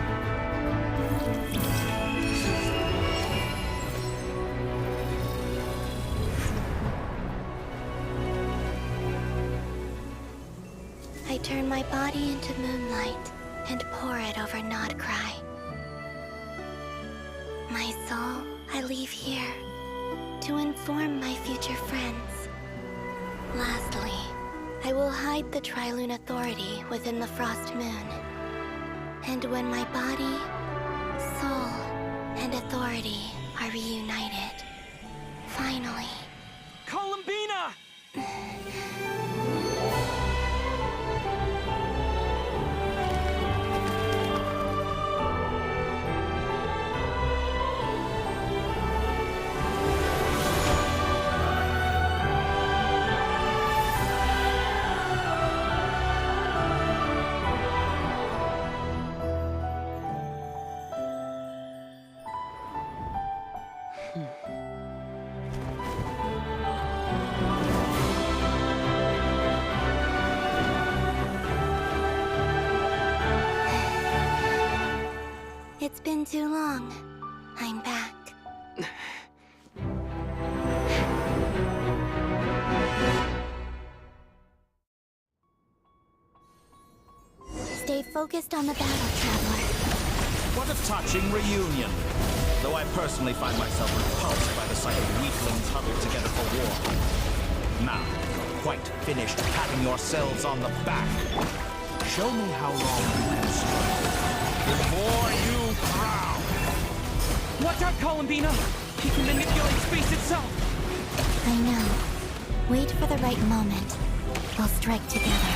I turn my body into moonlight and pour it over Nodcry. My soul, I leave here to inform my future friends. Lastly, I will hide the Trilune Authority within the Frost Moon. And when my body, soul, and authority are reunited, finally... Columbina! It's been too long. I'm back. Stay focused on the battle, Traveler. What a touching reunion. Though I personally find myself repulsed by the sight of weaklings huddled together for war. Now, quite finished patting yourselves on the back. Show me how long you can struggle before you crown. Watch out, Columbina! He can manipulate space itself! I know. Wait for the right moment. We'll strike together.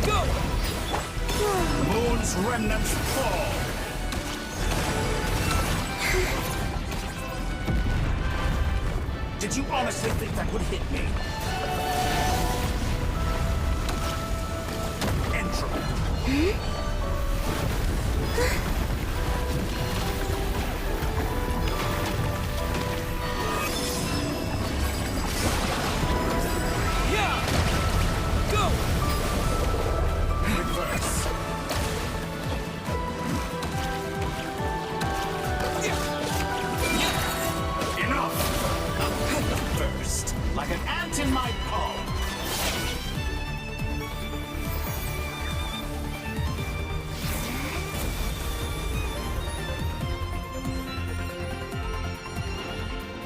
Go! Moon's remnants fall! Did you honestly think that would hit me? Entropy. Yeah! Go! Reverse. Enough! Burst like an ant in my palm.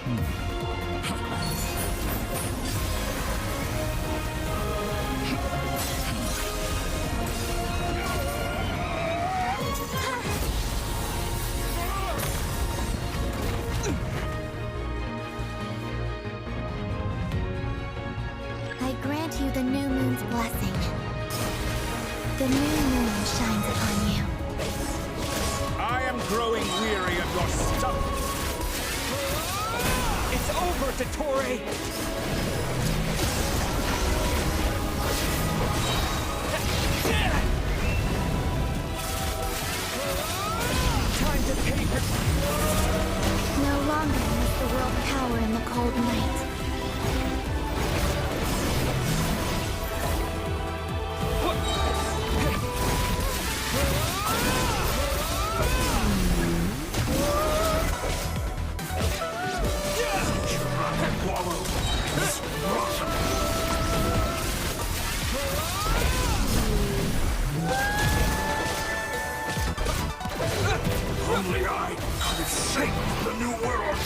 I grant you the new moon's blessing. The new moon shines upon you. I am growing weary of your stuff. It's over, Dottore! Time to pay her. No longer must the world cower in the cold night. Only I could have shaped the new world.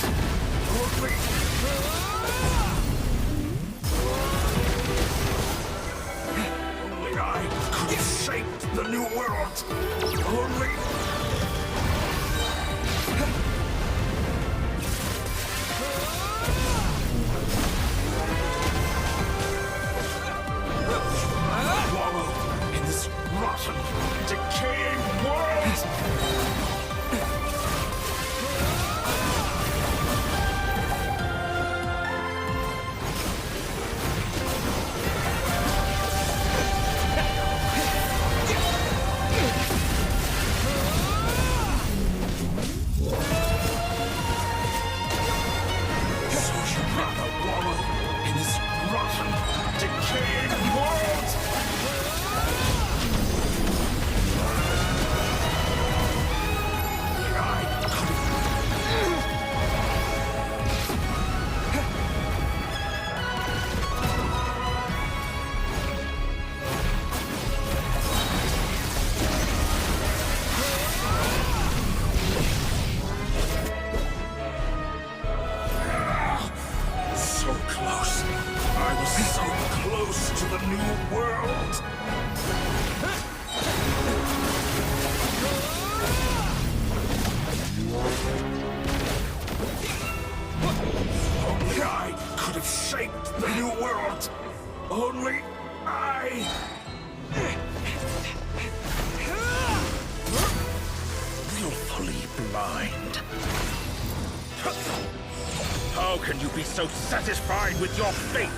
Only I could have shaped the new world. Only. Wallow in this rotten, decaying world. How can you be so satisfied with your fate?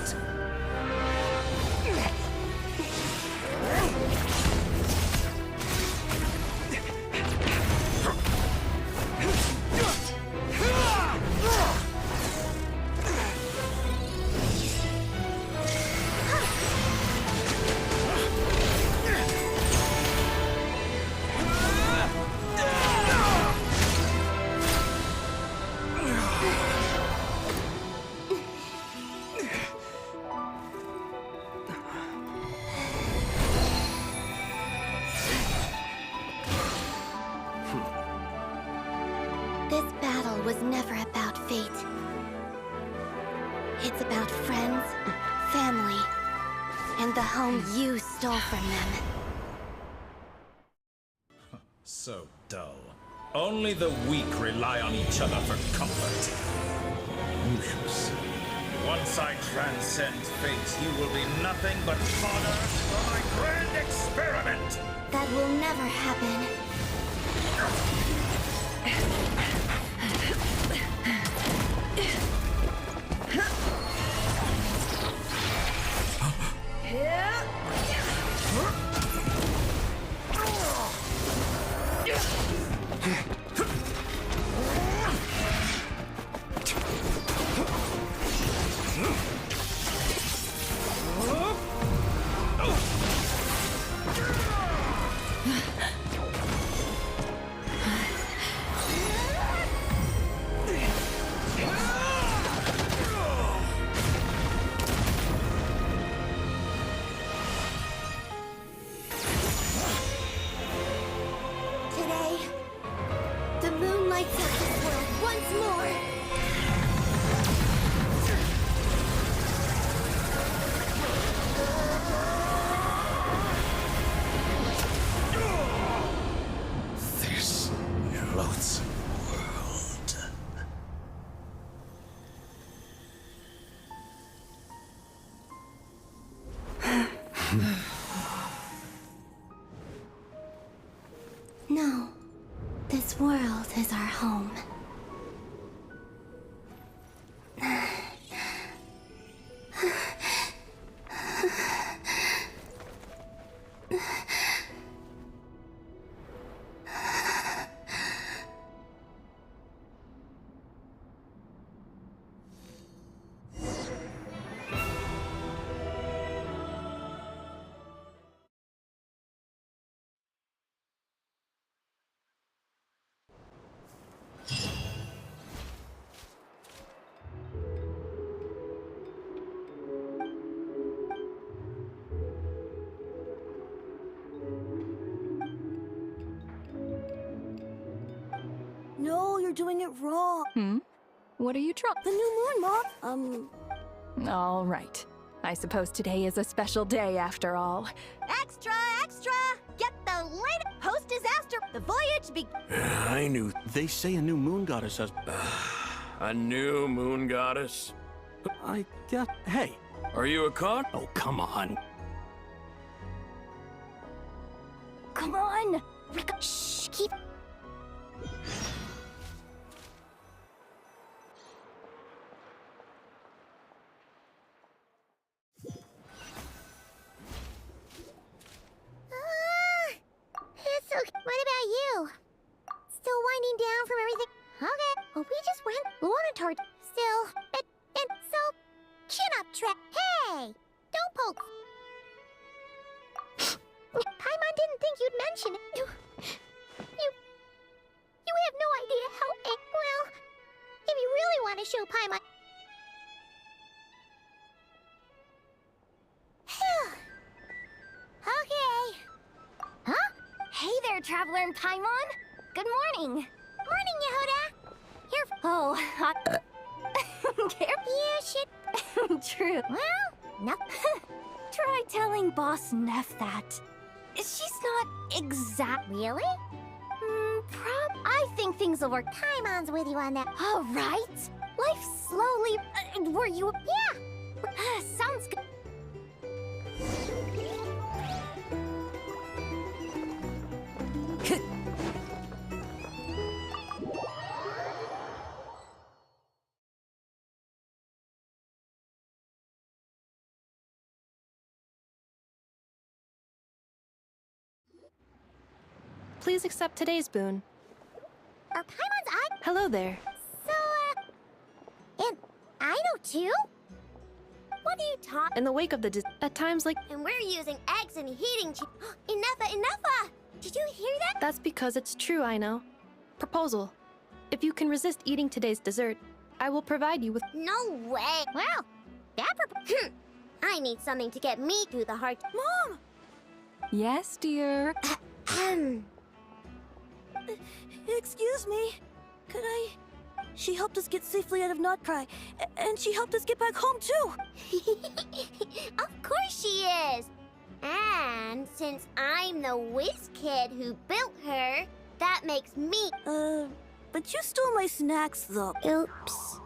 This battle was never about fate. It's about friends, family, and the home you stole from them. So dull. Only the weak rely on each other for comfort. You shall see. Once I transcend fate, you will be nothing but fodder for my grand experiment! That will never happen. No. This world is our home. No, you're doing it wrong. What are you trying? The new moon, Mom. All right. I suppose today is a special day after all. Extra, extra! Get the latest post-disaster. The voyage be. I knew. They say a new moon goddess has. A new moon goddess? I guess. Hey, Are you a con? oh, come on. Come on. Shh, keep. It's okay. What about you? Still winding down from everything? Okay. Well, we just went Lunatar. Still. And so, chin up, Trap. Hey! Don't poke. Paimon didn't think you'd mention it. You have no idea how. Well, if you really want to show Paimon. Okay. Huh? Hey there, Traveler and Paimon. Good morning. Morning, Yehuda. Here. Oh, yeah, shit. True. Well, no. Try telling Boss Neff that. She's not Really? I think things will work. Paimon's with you on that. All right. Life slowly. Were you? Yeah. Sounds good. Please accept today's boon. Are Paimon's eye? Hello there. So, and I know too? What are you talking? In the wake of the at times like And we're using eggs and heating Enough! Did you hear that? that's because it's true, I know. Proposal. If you can resist eating today's dessert, I will provide you with No way! Well, I need something to get me through the hard. Mom! Yes, dear. Excuse me. Could I? She helped us get safely out of Notcry, and she helped us get back home too. Of course she is! And since I'm the whiz kid who built her, that makes me. But you stole my snacks though. Oops.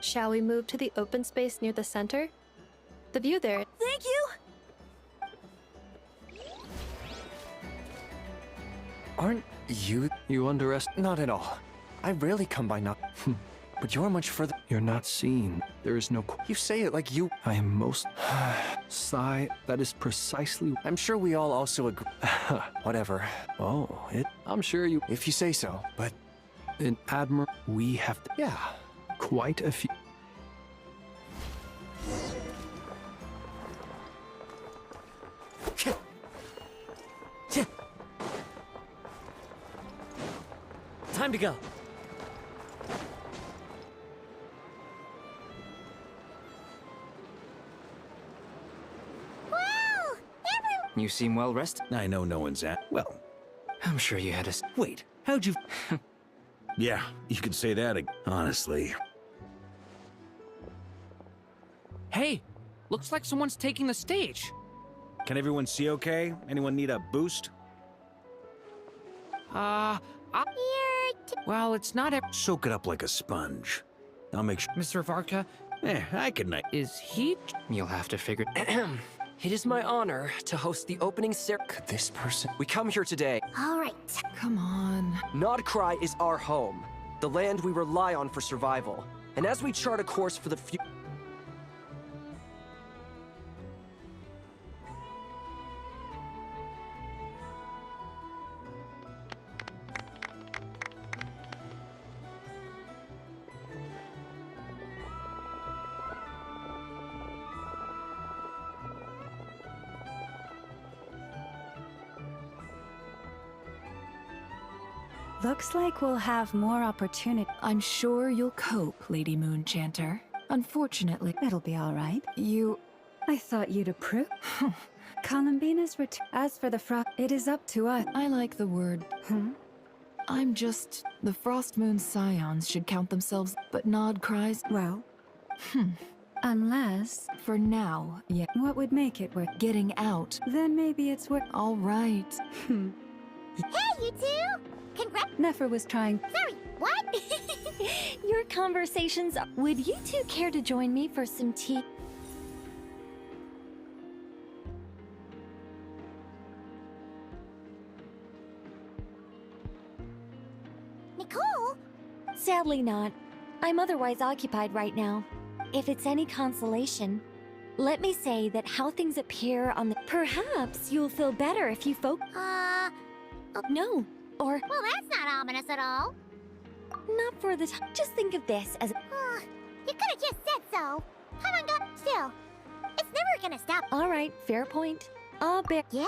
Shall we move to the open space near the center? The view there. Thank you! Aren't you? You underestimate. Not at all. I rarely come by now. But you're much further. You're not seen. There is no. You say it like you. I am most. Sigh, that is precisely. I'm sure we all also agree. Whatever. Oh, I'm sure you. If you say so, but. In Admiral, we have. Yeah. Quite a few. Time to go. You seem well rested. I know no one's at. Well, I'm sure you had a. Wait, how'd you. Yeah, you could say that, honestly. Hey, looks like someone's taking the stage. Can everyone see okay? Anyone need a boost? Well, it's not a. Soak it up like a sponge. I'll make sure. Mr. Varka? I can. Is he? You'll have to figure. It is my honor to host the opening ceremony. Could this person... We come here today. All right. Come on. Nodcry is our home, the land we rely on for survival. And as we chart a course for the future... Looks like we'll have more opportunity. I'm sure you'll cope, Lady Moonchanter. Unfortunately, It'll be all right. I thought you'd approve. Columbina's return. As for the frost, it is up to us. I like the word. I'm just... The Frost Moon's scions should count themselves, but Nod cries... Well... Unless... For now, yeah. What would make it worth... Getting out. Then maybe it's worth... All right. Hey, you two! Congrats! Nefer was trying... Sorry, what? Your conversations... Would you two care to join me for some tea? Nicole? Sadly not. I'm otherwise occupied right now. If it's any consolation, let me say that how things appear on the... Perhaps you'll feel better if you No, or... Well, that's not ominous at all. Not for the time. Just think of this as... You could have just said so. Come on, go. Still, it's never gonna stop. All right, fair point. I'll bear... Yeah.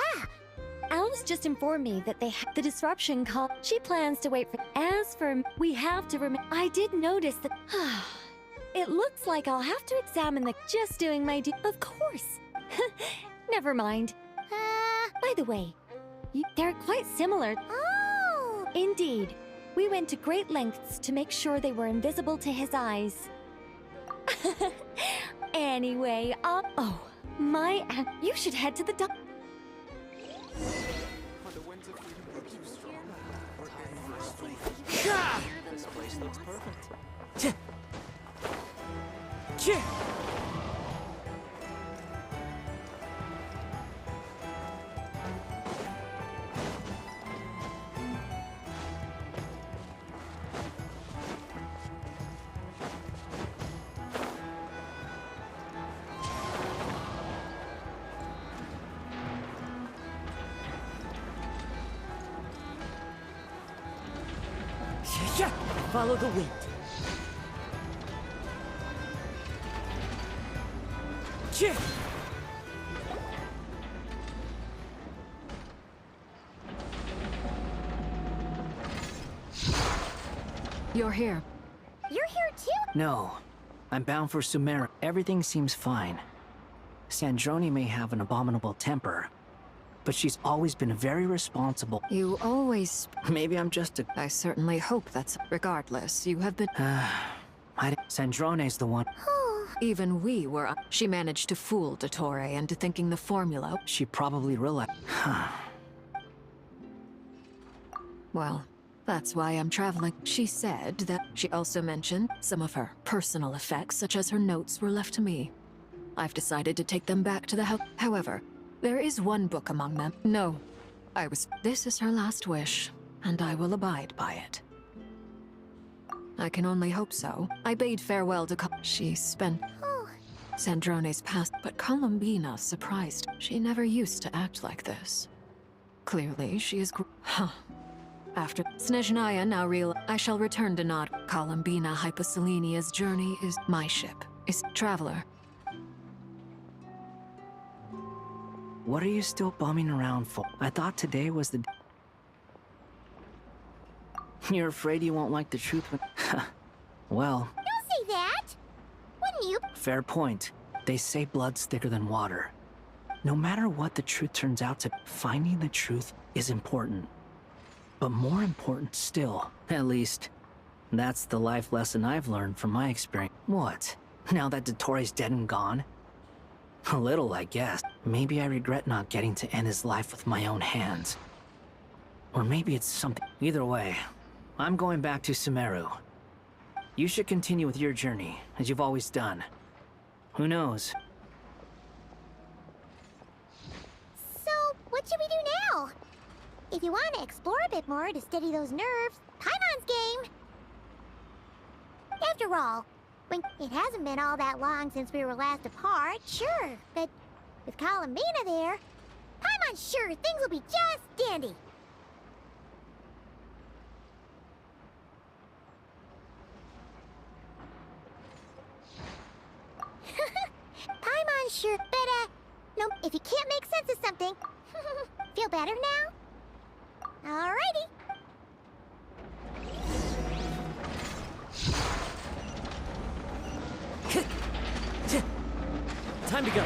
Alice just informed me that they the disruption call. She plans to wait for... As for... We have to remember... I did notice that... It looks like I'll have to examine the... Just doing my Of course. Never mind. By the way, they're quite similar. Oh! Indeed. We went to great lengths to make sure they were invisible to his eyes. Anyway, oh, my... You should head to the dock. This place looks perfect. Follow the wind. You're here. You're here too? No. I'm bound for Sumeru. Everything seems fine. Sandrone may have an abominable temper, but she's always been very responsible. You always... Maybe I'm just a... I certainly hope that's... Regardless, you have been... Sandrone's the one... Even we were... She managed to fool Dottore into thinking the formula... She probably realized... Well, that's why I'm traveling. She said that... She also mentioned some of her personal effects, such as her notes, were left to me. I've decided to take them back to the house. However, there is one book among them. No, This is her last wish, and I will abide by it. I can only hope so. I bade farewell to She spent... Sandrone's past, but Columbina surprised. She never used to act like this. Clearly, she is... After Snezhnaya now I shall return to Nod. Columbina Hyposelenia's journey is my ship. Is Traveler. What are you still bumming around for? I thought today was the... You're afraid you won't like the truth when... Well... Don't say that! Wouldn't you? Fair point. They say blood's thicker than water. No matter what the truth turns out to, finding the truth is important. But more important still, at least, that's the life lesson I've learned from my experience. What? Now that Dottore's dead and gone? A little, I guess. Maybe I regret not getting to end his life with my own hands. Or maybe it's something... Either way, I'm going back to Sumeru. You should continue with your journey, as you've always done. Who knows? If you want to explore a bit more to steady those nerves, Paimon's game. After all, it hasn't been all that long since we were last apart, sure, but with Columbina there, Paimon's sure things will be just dandy. Paimon's sure, but no, if you can't make sense of something, feel better now? Alrighty. Time to go.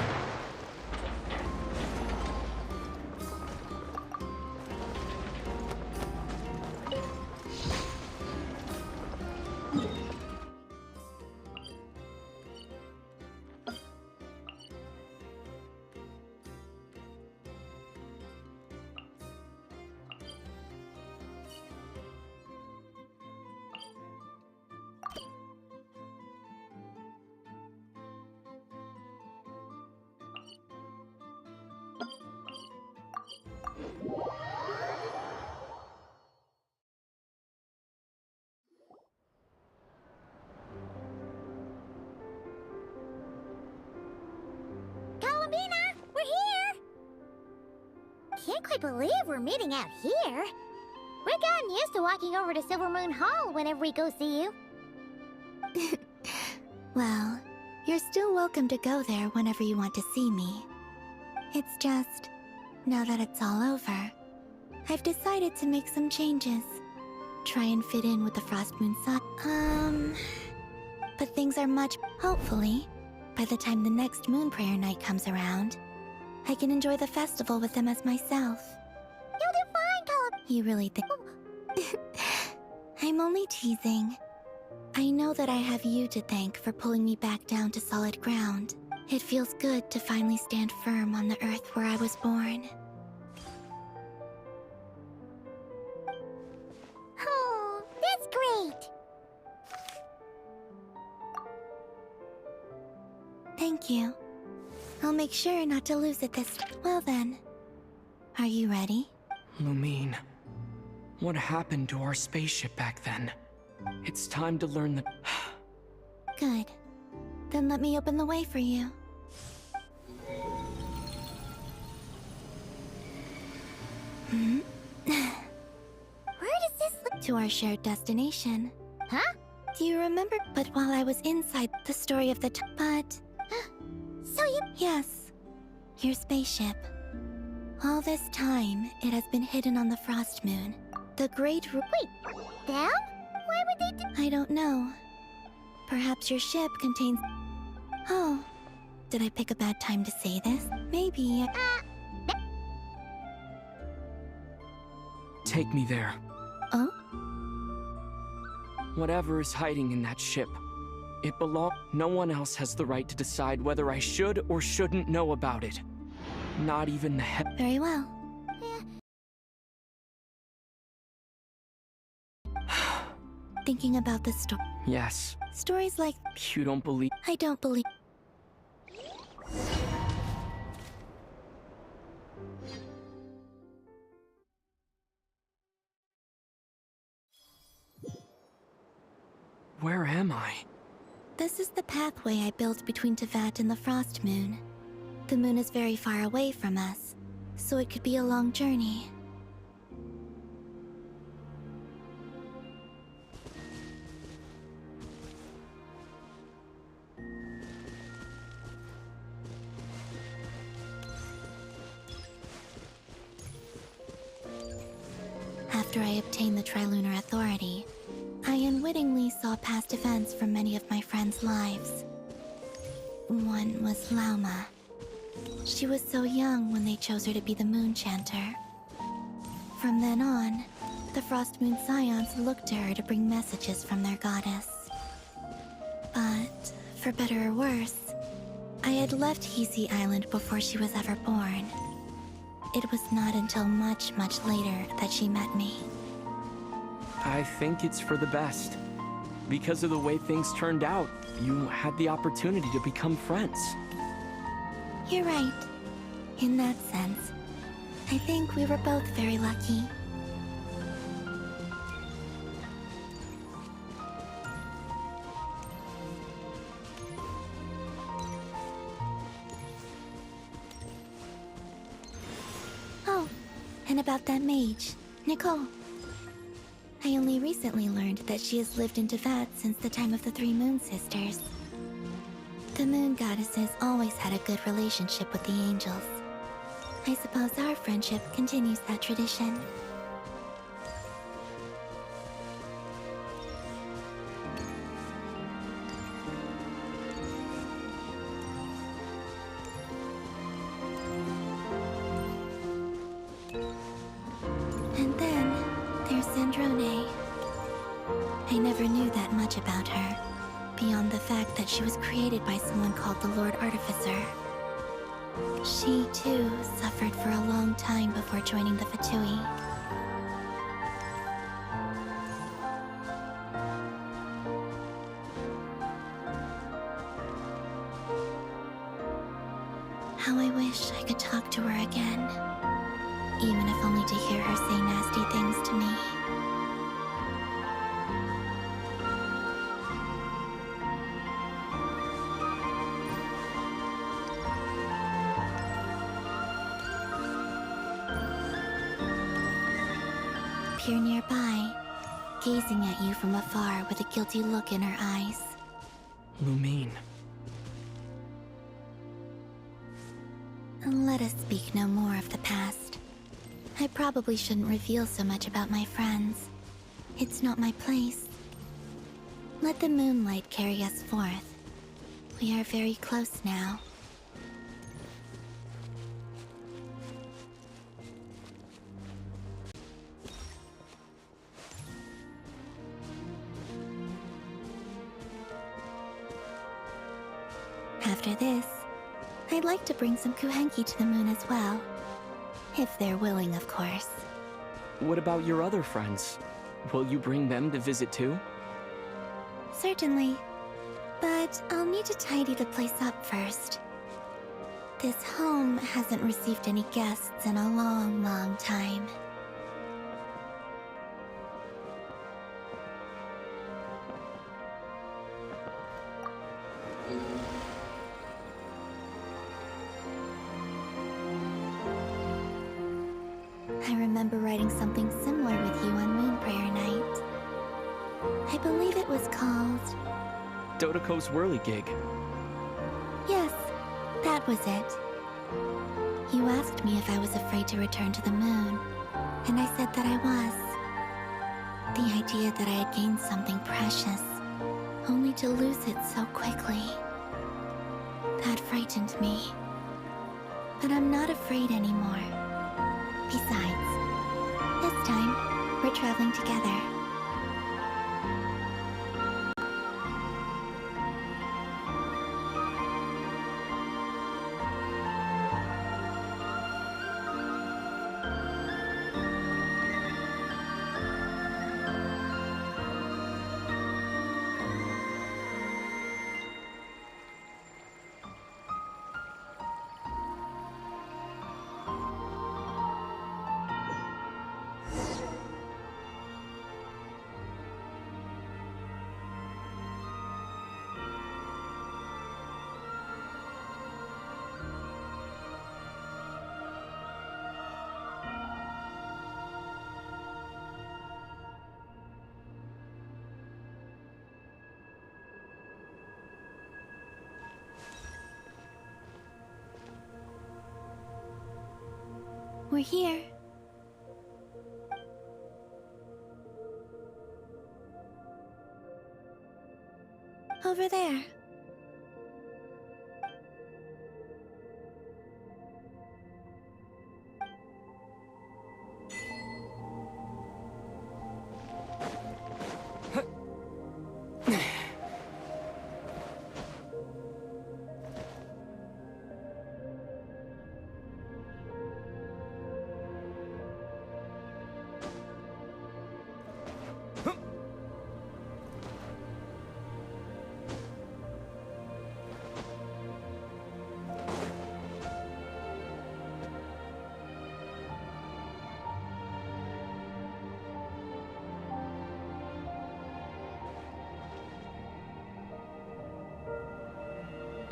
Can't quite believe we're meeting out here. We've gotten used to walking over to Silver Moon Hall whenever we go see you. Well, you're still welcome to go there whenever you want to see me. It's just, now that it's all over, I've decided to make some changes. Try and fit in with the Frost Moon Sun. But things are much... Hopefully, by the time the next Moon Prayer Night comes around, I can enjoy the festival with them as myself. You'll do fine, Colum. You really think... I'm only teasing. I know that I have you to thank for pulling me back down to solid ground. It feels good to finally stand firm on the earth where I was born. Oh, that's great. Thank you. I'll make sure not to lose it this... Well then. Are you ready? Lumine, what happened to our spaceship back then? It's time to learn the... Good. Then let me open the way for you. Where does this lead? To our shared destination. Huh? Do you remember? But while I was inside, the story of the but... So you... Yes. Your spaceship. All this time, it has been hidden on the Frost Moon. The Great Wait, them? Why would they do... I don't know. Perhaps your ship contains... Oh. Did I pick a bad time to say this? Maybe... Take me there. Oh? Whatever is hiding in that ship, it belongs... No one else has the right to decide whether I should or shouldn't know about it. Not even the head. Very well. Thinking about the story. Yes. Stories like... You don't believe... I don't believe... Where am I? This is the pathway I built between Tevat and the Frost Moon. The moon is very far away from us, so it could be a long journey. After I obtained the Trilunar Authority, I unwittingly saw past events from many of my friends' lives. One was Lauma. She was so young when they chose her to be the Moon Chanter. From then on, the Frost Moon Scions looked to her to bring messages from their goddess. But, for better or worse, I had left Hisi Island before she was ever born. It was not until much, much later that she met me. I think it's for the best. Because of the way things turned out, you had the opportunity to become friends. You're right. In that sense, I think we were both very lucky. And about that mage, Nicole. I only recently learned that she has lived in Tevat since the time of the Three Moon Sisters. The Moon Goddesses always had a good relationship with the angels. I suppose our friendship continues that tradition. And then there's Sandrone. I never knew that much about her, beyond the fact that she was created by someone called the Lord Artificer. She, too, suffered for a long time before joining the Fatui. How I wish I could talk to her again, even if only to hear her say nasty things to me. Here nearby, gazing at you from afar with a guilty look in her eyes. Lumine. Let us speak no more of the past. I probably shouldn't reveal so much about my friends. It's not my place. Let the moonlight carry us forth. We are very close now. After this, I'd like to bring some Kuhenki to the moon as well. If they're willing, of course. What about your other friends? Will you bring them to visit too? Certainly. But I'll need to tidy the place up first. This home hasn't received any guests in a long, long time. I remember writing something similar with you on Moon Prayer Night. I believe it was called... Dodoko's whirligig. Yes, that was it. You asked me if I was afraid to return to the moon, and I said that I was. The idea that I had gained something precious, only to lose it so quickly. That frightened me. But I'm not afraid anymore. Besides, this time, we're traveling together. We're here. Over there.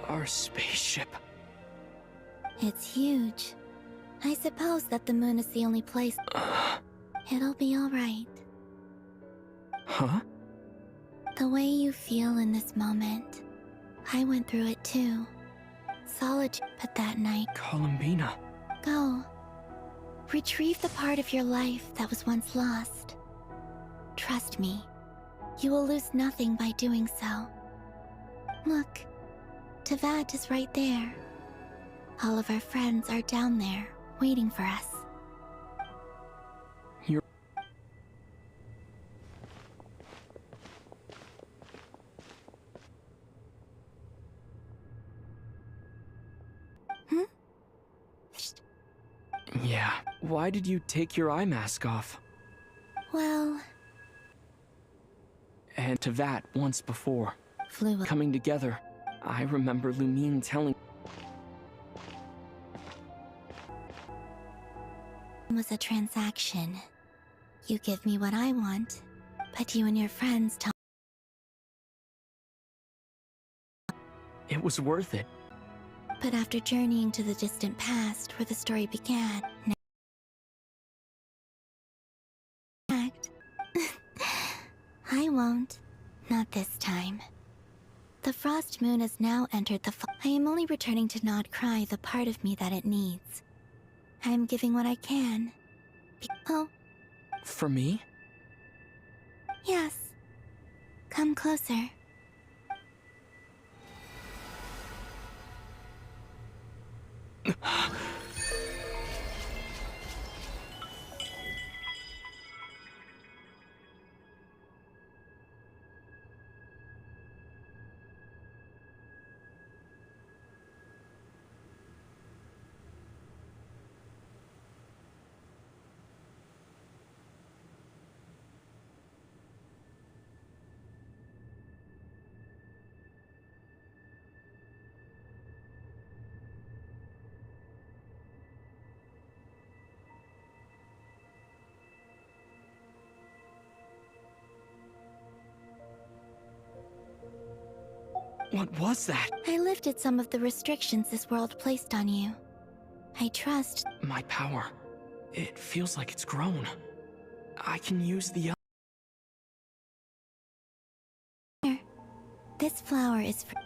Our spaceship. It's huge. I suppose that the moon is the only place. It'll be alright. Huh? The way you feel in this moment. I went through it too. Solitude, but that night. Columbina. Go. Retrieve the part of your life that was once lost. Trust me, you will lose nothing by doing so. Look, Tavad is right there. All of our friends are down there, waiting for us. You're... Yeah, why did you take your eye mask off? Well... And to that once before. Flew coming together. I remember Lumine telling... was a transaction. You give me what I want, but you and your friends talk. It was worth it. But after journeying to the distant past where the story began, I won't. Not this time. The frost moon has now entered the I am only returning to not cry the part of me that it needs. I am giving what I can. Oh. For me? Yes. Come closer. What was that? I lifted some of the restrictions this world placed on you. I trust... My power. It feels like it's grown. I can use the... Here. This flower is for...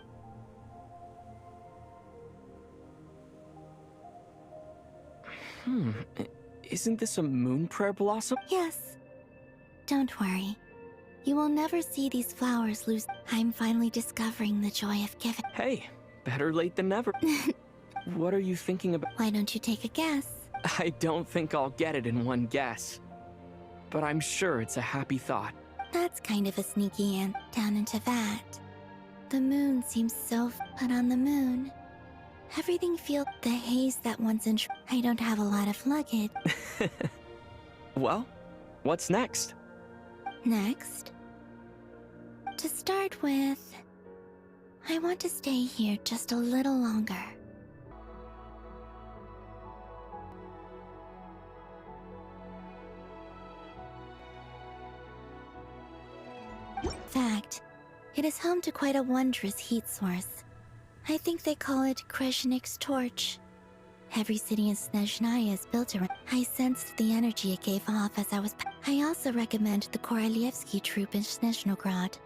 Isn't this a moon prayer blossom? Yes. Don't worry. You will never see these flowers lose. I'm finally discovering the joy of giving. Hey, better late than never. What are you thinking about? Why don't you take a guess? I don't think I'll get it in one guess. But I'm sure it's a happy thought. That's kind of a sneaky ant down into that. The moon seems so... But on the moon, everything feels... The haze that once I don't have a lot of luggage. Well, what's next? Next? To start with, I want to stay here just a little longer. In fact, it is home to quite a wondrous heat source. I think they call it Kreshnik's torch. Every city in Snezhnaya is built around. I sensed the energy it gave off as I was. I also recommend the Korolievsky troupe in Snezhnograd.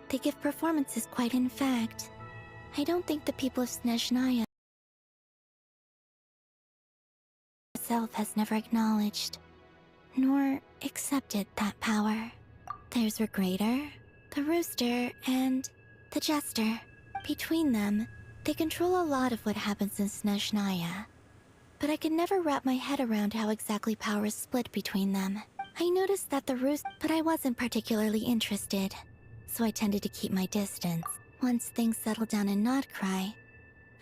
They give performances quite. In fact, I don't think the people of Snezhnaya itself has never acknowledged nor accepted that power. There's Regrator, the Rooster, and the Jester. Between them, they control a lot of what happens in Snezhnaya. But I could never wrap my head around how exactly power is split between them. I noticed that the Rooster, but I wasn't particularly interested, so I tended to keep my distance. Once things settle down in Notcry,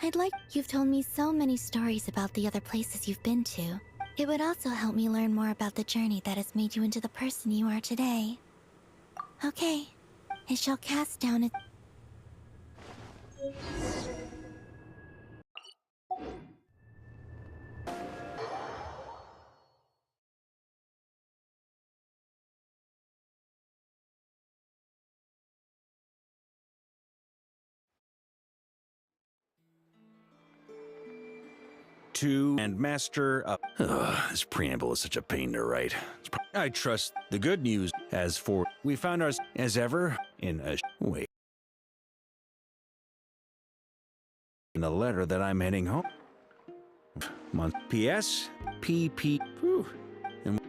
I'd like... You've told me so many stories about the other places you've been to. It would also help me learn more about the journey that has made you into the person you are today. Okay, I shall cast down a... to and master of. This preamble is such a pain to write. I trust the good news. As for we found ours as ever in a wait. In a letter that I'm heading home. Month. P.S. P.P. Whew. And